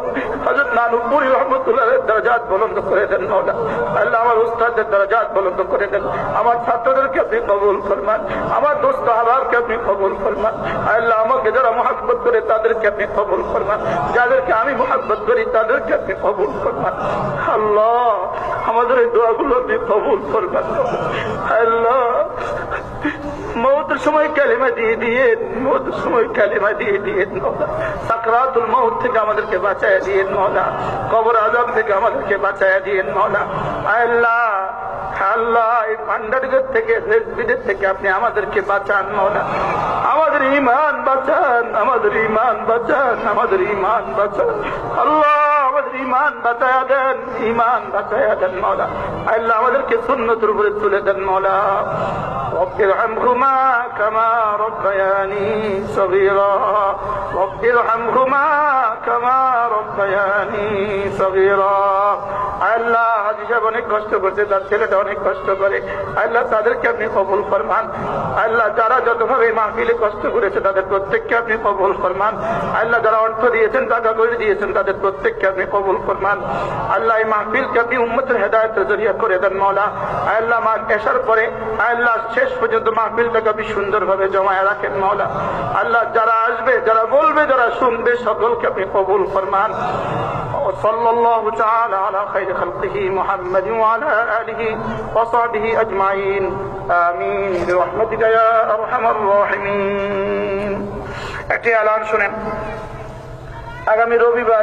হযরত নানুপুরি রহমাতুল্লাহের দরজাত বুলন্দ করে দেন মাওলা। আল্লাহ আমার উস্তাদের দরজাত বুলন্দ করে দেন, আমার ছাত্রদেরকে আপনি কবুল ফরমান, আমার দোস্ত আহবাবকে আপনি কবুল ফরমান। আল্লাহ আমাকে যারা মুহাব্বত করে তাদেরকে আপনি কবুল ফরমান, যাদেরকে আমি মুহাব্বত করি তাদেরকে আপনি কবুল ফরমান। আল্লাহ আমাদের এই দোয়াগুলো আপনি কবুল ফরমান। আল্লাহ মওতের সময় কালিমা দিয়ে দিয়ে, মওতের সময় কালিমা দিয়ে দিয়ে মাওলা, সাকরাতুল মওত থেকে আমাদেরকে বাঁচায়া দিয়েন মাওলা, কবর আযাব থেকে আমাদেরকে বাঁচায়া দিয়েন মাওলা। আল্লাহ আল্লাহ এই ভান্ডারগড় থেকে, দেশবিদেশ থেকে আপনি আমাদেরকে বাঁচান মাওলা, আমাদের ঈমান বাঁচান, আমাদের ঈমান বাঁচান, আমাদের ঈমান বাঁচান। আল্লাহ আমাদের ঈমান বাঁচায়া দেন, ঈমান বাঁচায়া দেন মাওলা। আল্লাহ আমাদেরকে সুন্নতের উপরে তুলে দেন মাওলা। رب ارحمهما كما ربياني صغيرا رب ارحمهما كما ربياني صغيرا। আল্লাহ হাজী সাহেব অনেক কষ্ট করছে, তার ছেলেটা অনেক কষ্ট করে, আল্লাহ তাদেরকে আপনি কবুল ফরমান। আল্লাহ যারা যতভাবে মাহফিলে কষ্ট করেছে তাদের প্রত্যেককে আপনি কবুল ফরমান। আল্লাহ যারা অর্থ দিয়েছেন, টাকা করে দিয়েছেন, তাদের প্রত্যেককে আপনি কবুল ফরমান। আল্লাহ এই মাহফিলকে আপনি উম্মতের হেদায়েতের জরিয়া করে দেন মাওলা। আল্লাহ মা এসার পরে আল্লাহ শেষ পর্যন্ত মাহফিলটাকে আপনি সুন্দরভাবে জমায়ে রাখেন মাওলা। আল্লাহ যারা আসবে, যারা বলবে, যারা শুনবে, সকলকে আপনি কবুল ফরমান। সাল্লাল্লাহু তাআলা আলা খায়রি খালকিহি মুহাম্মাদিন ওয়া আলা আলিহি ওয়া সাহবিহি আজমাইন। আমিন বিরহমাতিকা ইয়া আরহামার রাহিমিন। একটি এলান শুনেন, আগামী রবিবার